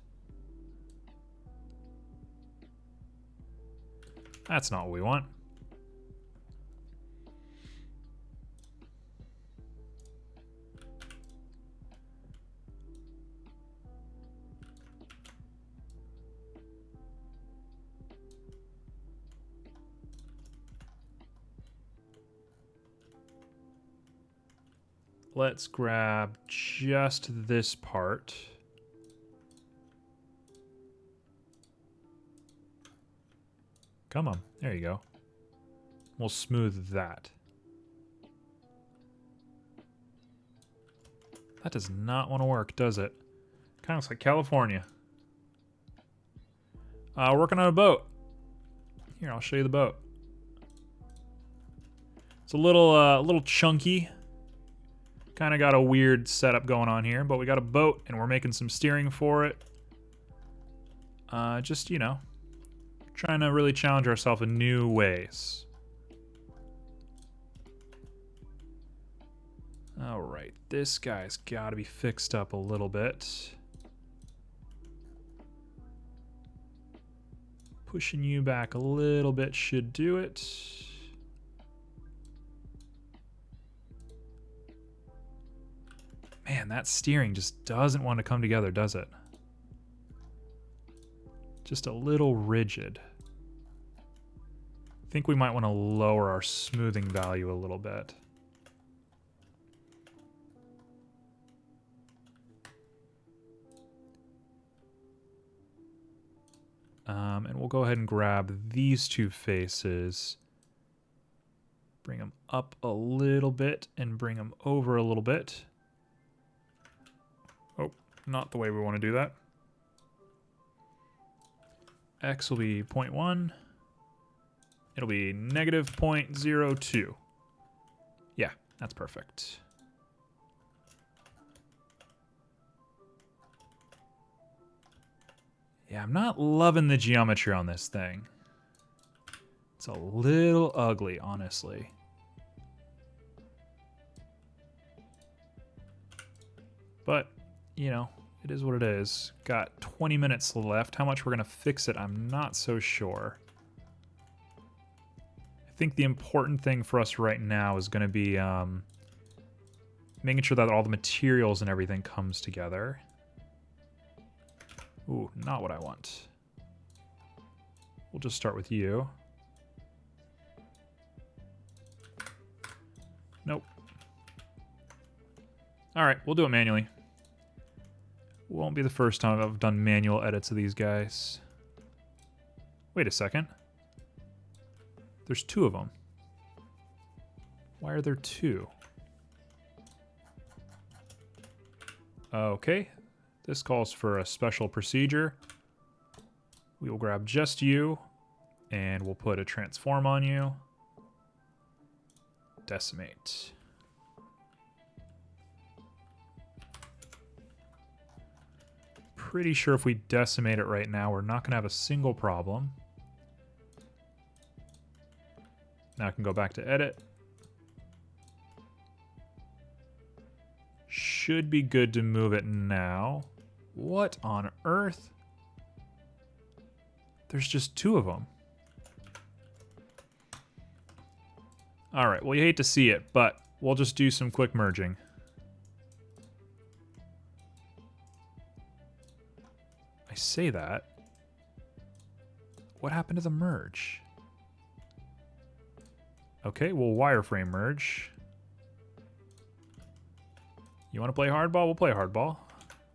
That's not what we want. Let's grab just this part. Come on, there you go. We'll smooth that. That does not want to work, does it? Kind of looks like California. Working on a boat. Here, I'll show you the boat. It's a little chunky. Kind of got a weird setup going on here, but we got a boat and we're making some steering for it. Just, you know, trying to really challenge ourselves in new ways. All right, this guy's got to be fixed up a little bit. Pushing you back a little bit should do it. Man, that steering just doesn't want to come together, does it? Just a little rigid. I think we might want to lower our smoothing value a little bit. And we'll go ahead and grab these two faces. Bring them up a little bit and bring them over a little bit. Oh, not the way we want to do that. X will be 0.1. It'll be negative 0.02. Yeah, that's perfect. Yeah, I'm not loving the geometry on this thing. It's a little ugly, honestly. But, you know, it is what it is. Got 20 minutes left. How much we're going to fix it, I'm not so sure. I think the important thing for us right now is going to be making sure that all the materials and everything comes together. Ooh, not what I want. We'll just start with you. Nope. All right, we'll do it manually. Won't be the first time I've done manual edits of these guys. Wait a second. There's two of them. Why are there two? Okay. This calls for a special procedure. We will grab just you, and we'll put a transform on you. Decimate. Pretty sure if we decimate it right now, we're not going to have a single problem. Now I can go back to edit. Should be good to move it now. What on earth? There's just two of them. All right, well, you hate to see it, but we'll just do some quick merging. I say that. What happened to the merge? Okay, we'll wireframe merge. You want to play hardball? We'll play hardball.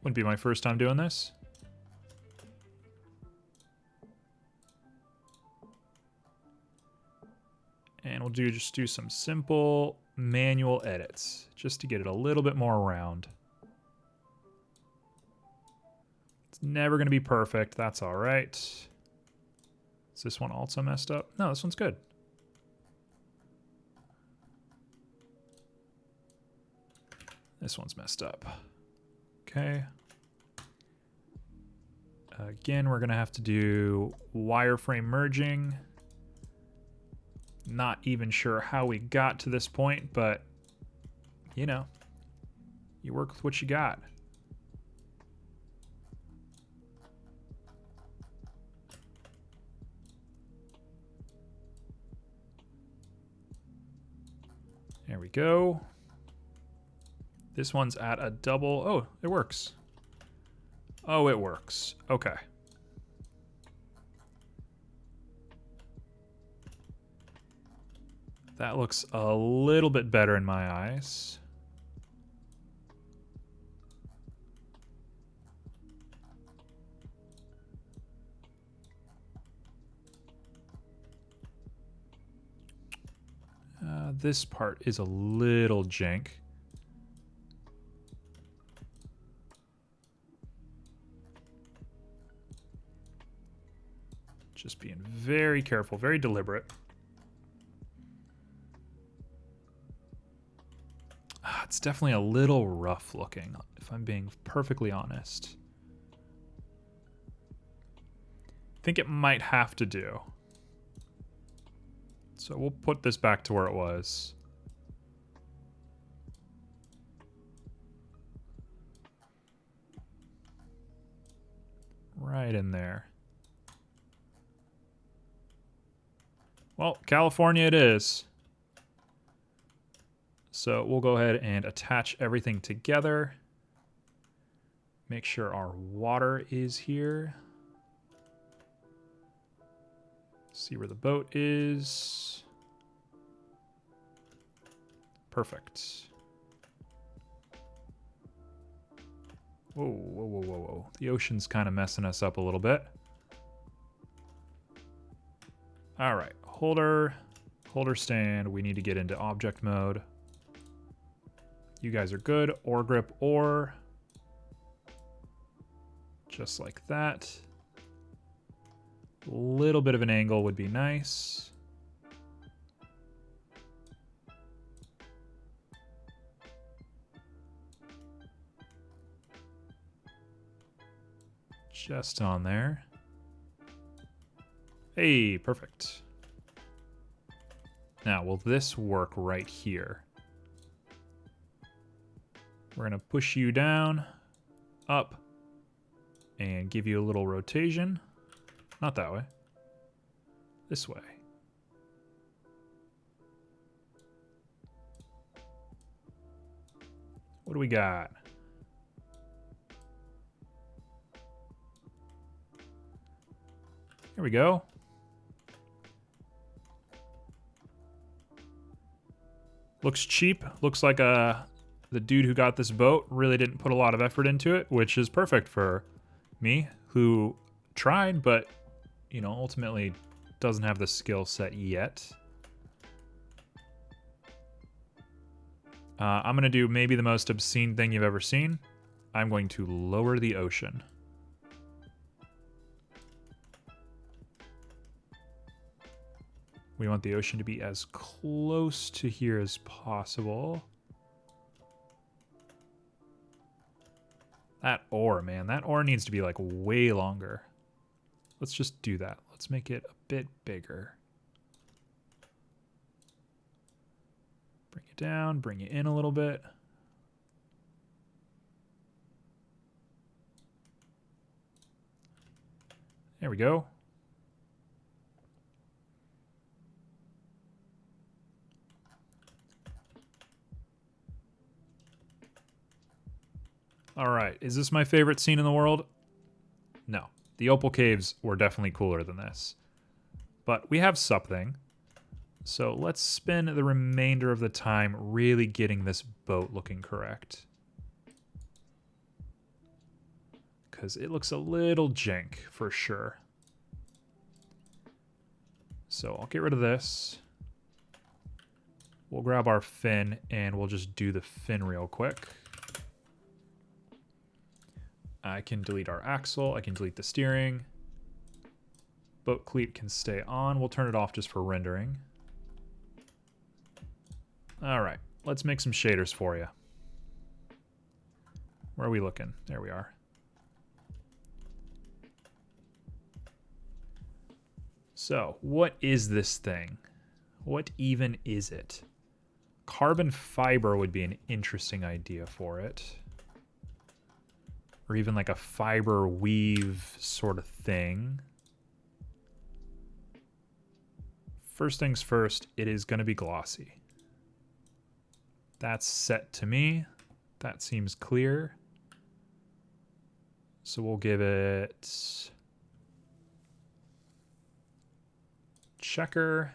Wouldn't be my first time doing this. And we'll just do some simple manual edits, just to get it a little bit more round. It's never going to be perfect. That's all right. Is this one also messed up? No, this one's good. This one's messed up. Okay. Again, we're going to have to do wireframe merging. Not even sure how we got to this point, but, you know, you work with what you got. There we go. This one's at a double. Oh, it works. Oh, it works. Okay. That looks a little bit better in my eyes. This part is a little jank. Just being very careful, very deliberate. It's definitely a little rough looking, if I'm being perfectly honest. I think it might have to do. So we'll put this back to where it was. Right in there. Well, California it is. So we'll go ahead and attach everything together. Make sure our water is here. See where the boat is. Perfect. Whoa, whoa, whoa, whoa, whoa. The ocean's kind of messing us up a little bit. All right, holder stand. We need to get into object mode. You guys are good. Ore grip ore. Just like that. A little bit of an angle would be nice. Just on there. Hey, perfect. Now, will this work right here? We're gonna push you down, up, and give you a little rotation. Not that way. This way. What do we got? Here we go. Looks cheap. Looks like the dude who got this boat really didn't put a lot of effort into it, which is perfect for me, who tried, but, you know, ultimately doesn't have the skill set yet. I'm going to do maybe the most obscene thing you've ever seen. I'm going to lower the ocean. We want the ocean to be as close to here as possible. That ore, man. That ore needs to be like way longer. Let's just do that. Let's make it a bit bigger. Bring it down, bring it in a little bit. There we go. All right, is this my favorite scene in the world? No. The Opal Caves were definitely cooler than this. But we have something. So let's spend the remainder of the time really getting this boat looking correct. Because it looks a little jank for sure. So I'll get rid of this. We'll grab our fin and we'll just do the fin real quick. I can delete our axle. I can delete the steering. Boat cleat can stay on. We'll turn it off just for rendering. All right, let's make some shaders for you. Where are we looking? There we are. So, what is this thing? What even is it? Carbon fiber would be an interesting idea for it. Or even like a fiber weave sort of thing. First things first, it is going to be glossy. That's set to me. That seems clear. So we'll give it checker,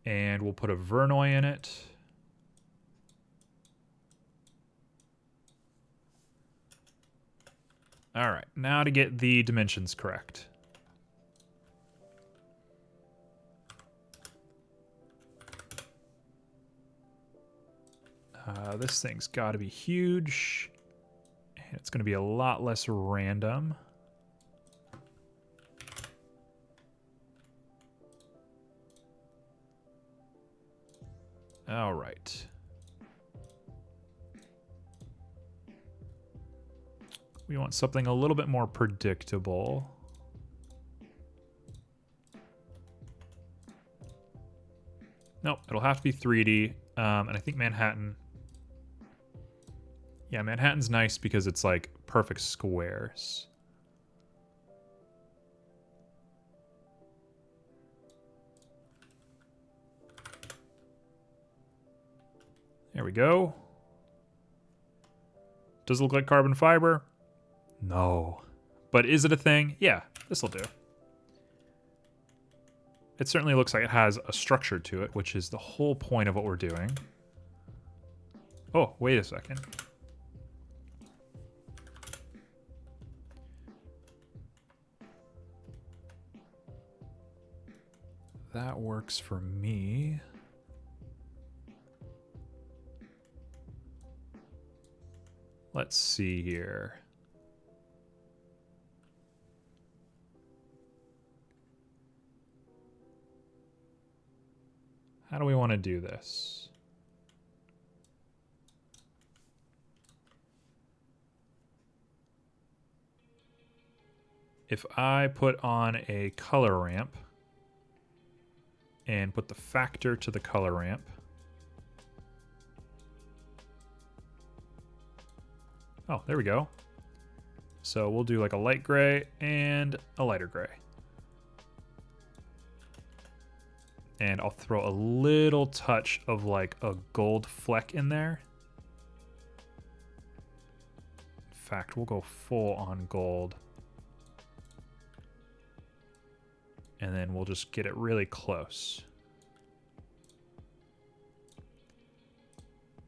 and we'll put a Vernoi in it. All right, now to get the dimensions correct. This thing's got to be huge, and it's going to be a lot less random. All right. We want something a little bit more predictable. Nope, it'll have to be 3D. And I think Manhattan... Yeah, Manhattan's nice because it's like perfect squares. There we go. Does it look like carbon fiber? No. But is it a thing? Yeah, this'll do. It certainly looks like it has a structure to it, which is the whole point of what we're doing. Oh, wait a second. That works for me. Let's see here. How do we want to do this? If I put on a color ramp and put the factor to the color ramp, oh, there we go. So we'll do like a light gray and a lighter gray. And I'll throw a little touch of like a gold fleck in there. In fact, we'll go full on gold. And then we'll just get it really close.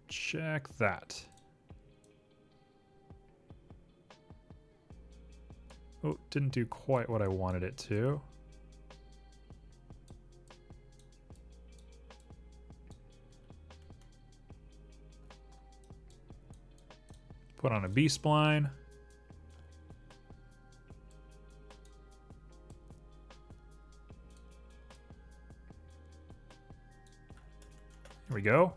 Check that. Oh, didn't do quite what I wanted it to. Put on a B-spline. Here we go.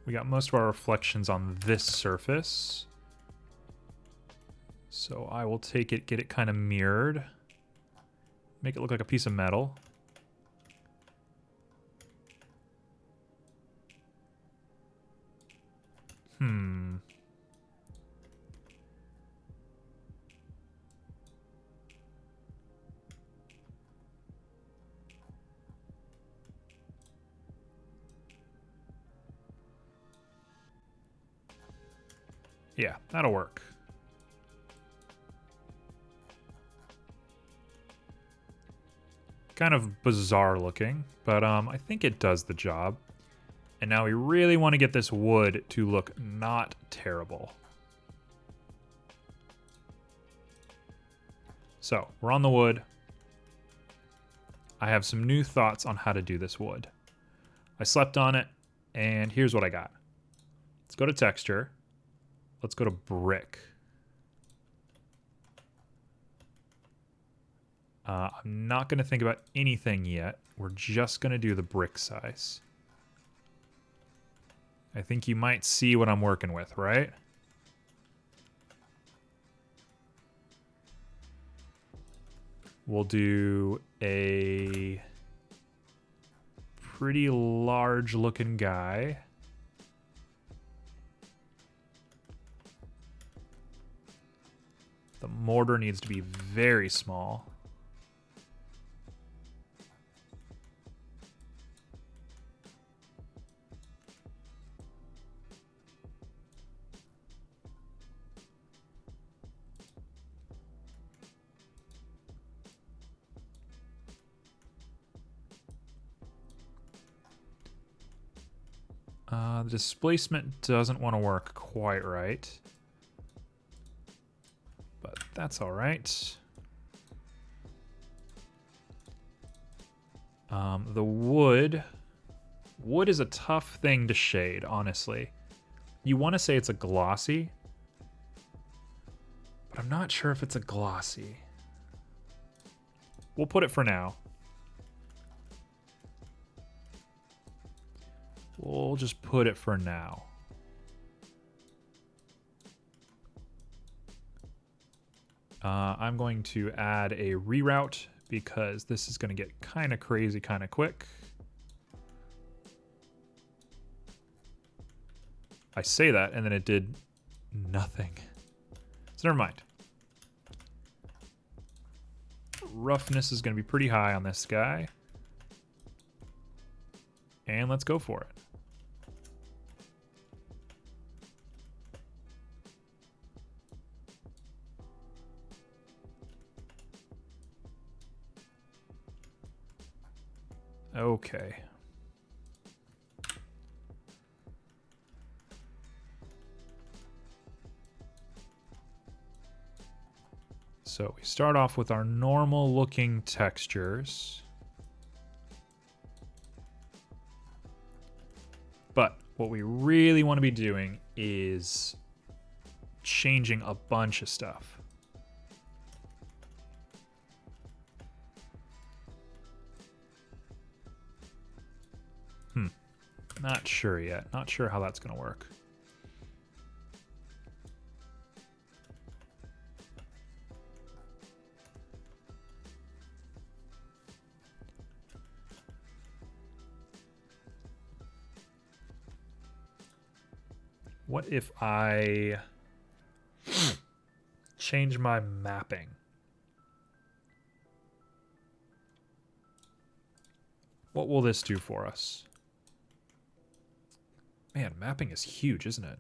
We got most of our reflections on this surface. So I will take it, get it kind of mirrored. Make it look like a piece of metal. Yeah, that'll work. Kind of bizarre looking, but I think it does the job. And now we really want to get this wood to look not terrible. So, we're on the wood. I have some new thoughts on how to do this wood. I slept on it, and here's what I got. Let's go to texture. Let's go to brick. I'm not going to think about anything yet. We're just going to do the brick size. I think you might see what I'm working with, right? We'll do a pretty large looking guy. The mortar needs to be very small. The displacement doesn't want to work quite right. But that's all right. The wood. Wood is a tough thing to shade, honestly. You want to say it's a glossy, but I'm not sure if it's a glossy. We'll put it for now. We'll just put it for now. I'm going to add a reroute because this is going to get kind of crazy kind of quick. I say that and then it did nothing. So never mind. Roughness is going to be pretty high on this guy. And let's go for it. Okay. So we start off with our normal looking textures. But what we really want to be doing is changing a bunch of stuff. Not sure yet. Not sure how that's going to work. What if I change my mapping? What will this do for us? Man, mapping is huge, isn't it?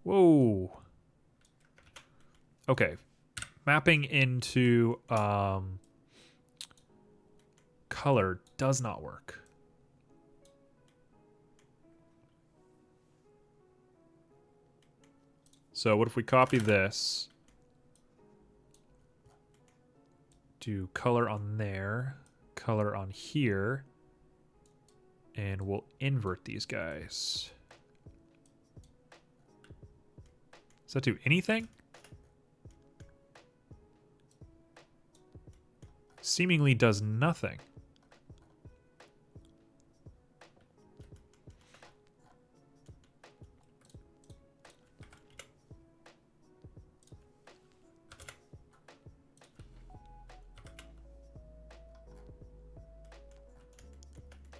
Whoa. Okay. Mapping into color does not work. So what if we copy this? Do color on there. Color on here, and we'll invert these guys. Does that do anything? Seemingly does nothing.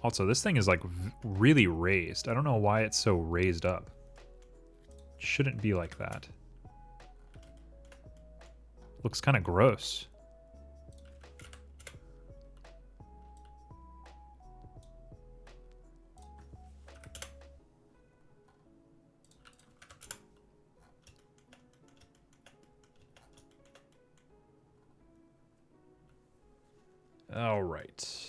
Also, this thing is like really raised. I don't know why it's so raised up. It shouldn't be like that. Looks kind of gross. All right.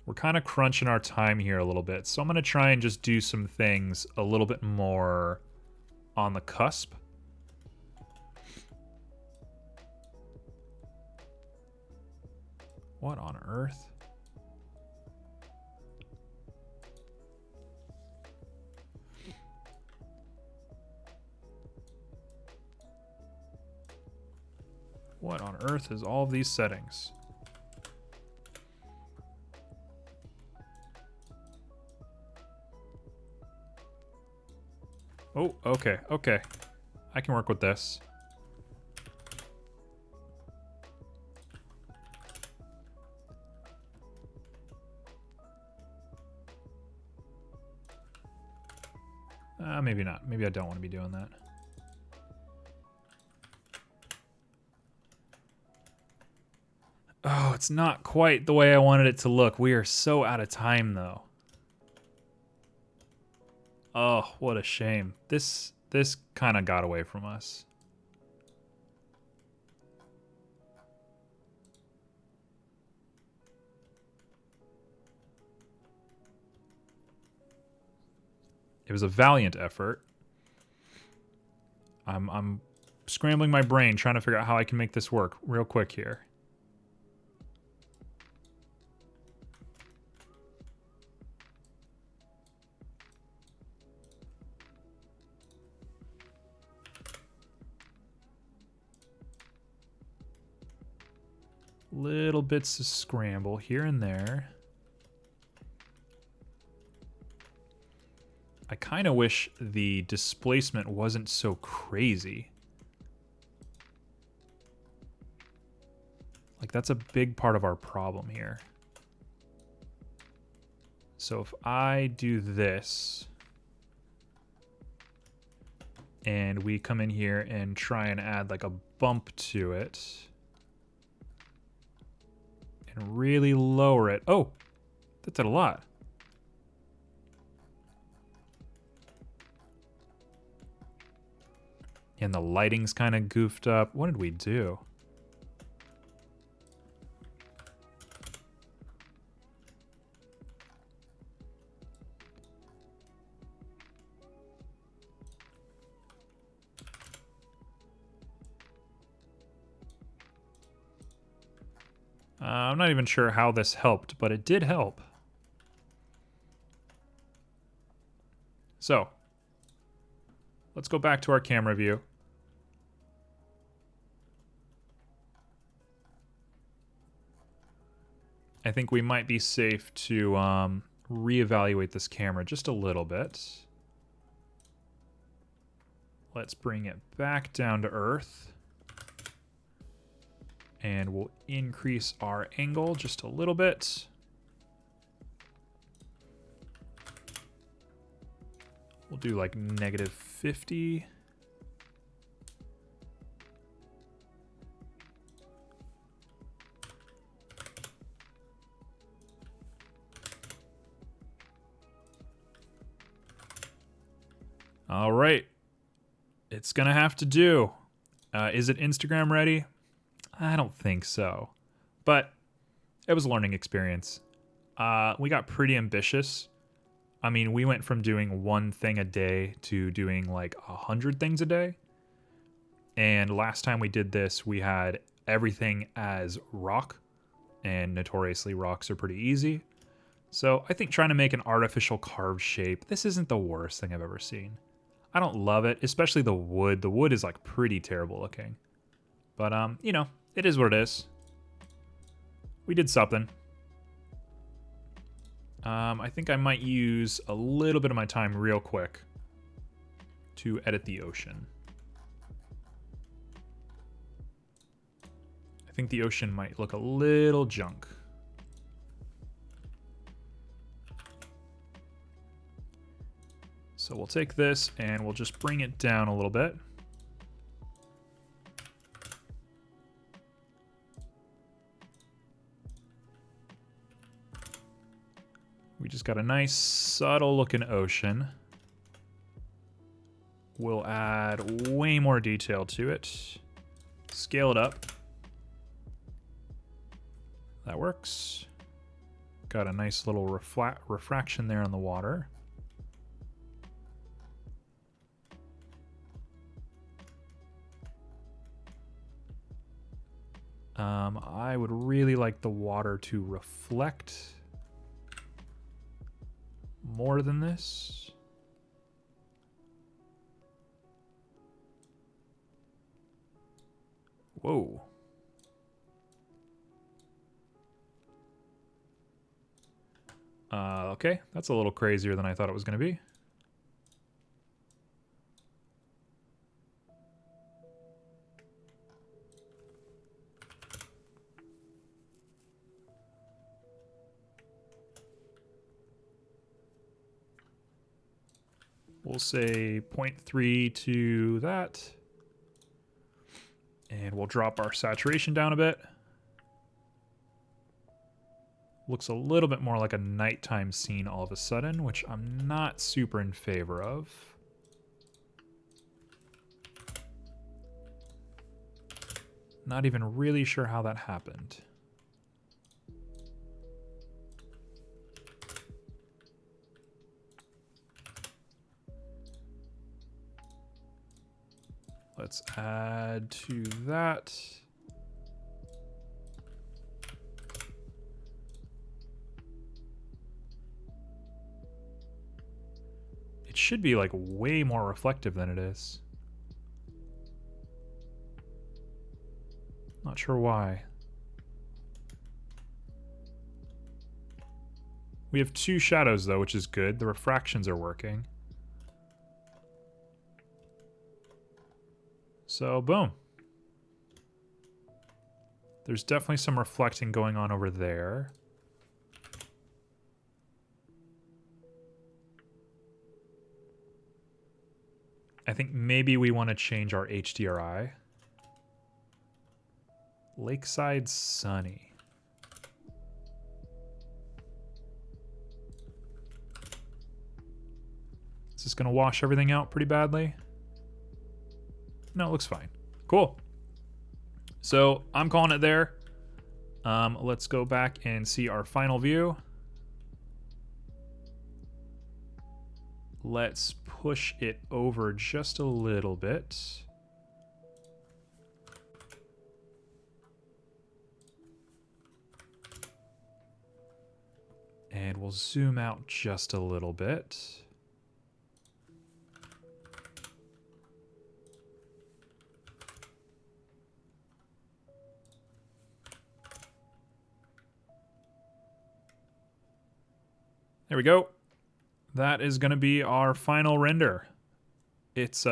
We're kind of crunching our time here a little bit, so I'm going to try and just do some things a little bit more on the cusp. What on earth? What on earth is all of these settings? Oh, okay, okay. I can work with this. Maybe not. Maybe I don't want to be doing that. Oh, it's not quite the way I wanted it to look. We are so out of time, though. Oh, what a shame. This kind of got away from us. It was a valiant effort. I'm scrambling my brain trying to figure out how I can make this work real quick here. Little bits of scramble here and there. I kind of wish the displacement wasn't so crazy. Like, that's a big part of our problem here. So if I do this, and we come in here and try and add like a bump to it, and really lower it. Oh, that did a lot. And the lighting's kind of goofed up. What did we do? I'm not even sure how this helped, but it did help. So, let's go back to our camera view. I think we might be safe to reevaluate this camera just a little bit. Let's bring it back down to earth. And we'll increase our angle just a little bit. We'll do like -50. All right. It's gonna have to do. Is it Instagram ready? I don't think so. But it was a learning experience. We got pretty ambitious. I mean, we went from doing one thing a day to doing like 100 things a day. And last time we did this, we had everything as rock. And notoriously, rocks are pretty easy. So I think trying to make an artificial carved shape, this isn't the worst thing I've ever seen. I don't love it, especially the wood. The wood is like pretty terrible looking. But, you know, it is what it is. We did something. I think I might use a little bit of my time real quick to edit the ocean. I think the ocean might look a little junk. So we'll take this and we'll just bring it down a little bit. We just got a nice subtle looking ocean. We'll add way more detail to it. Scale it up. That works. Got a nice little refraction there on the water. I would really like the water to reflect more than this. Whoa. Okay, that's a little crazier than I thought it was going to be. We'll say 0.3 to that. And we'll drop our saturation down a bit. Looks a little bit more like a nighttime scene all of a sudden, which I'm not super in favor of. Not even really sure how that happened. Let's add to that. It should be like way more reflective than it is. Not sure why. We have 2 shadows though, which is good. The refractions are working. So, boom. There's definitely some reflecting going on over there. I think maybe we want to change our HDRI. Lakeside Sunny. Is this going to wash everything out pretty badly? No, it looks fine. Cool. So I'm calling it there. Let's go back and see our final view. Let's push it over just a little bit. And we'll zoom out just a little bit. There we go. That is going to be our final render. It's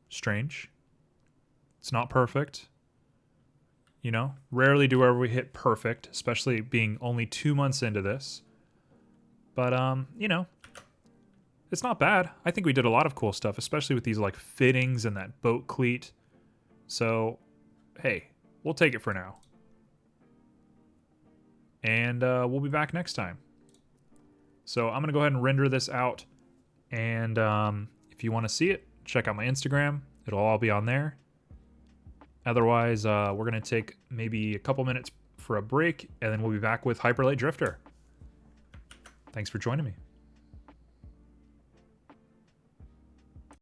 strange. It's not perfect. You know, rarely do ever we hit perfect, especially being only 2 months into this. But you know, it's not bad. I think we did a lot of cool stuff, especially with these like fittings and that boat cleat. So, hey, we'll take it for now. And we'll be back next time. So I'm going to go ahead and render this out. And if you want to see it, check out my Instagram. It'll all be on there. Otherwise, we're going to take maybe a couple minutes for a break, and then we'll be back with Hyperlight Drifter. Thanks for joining me.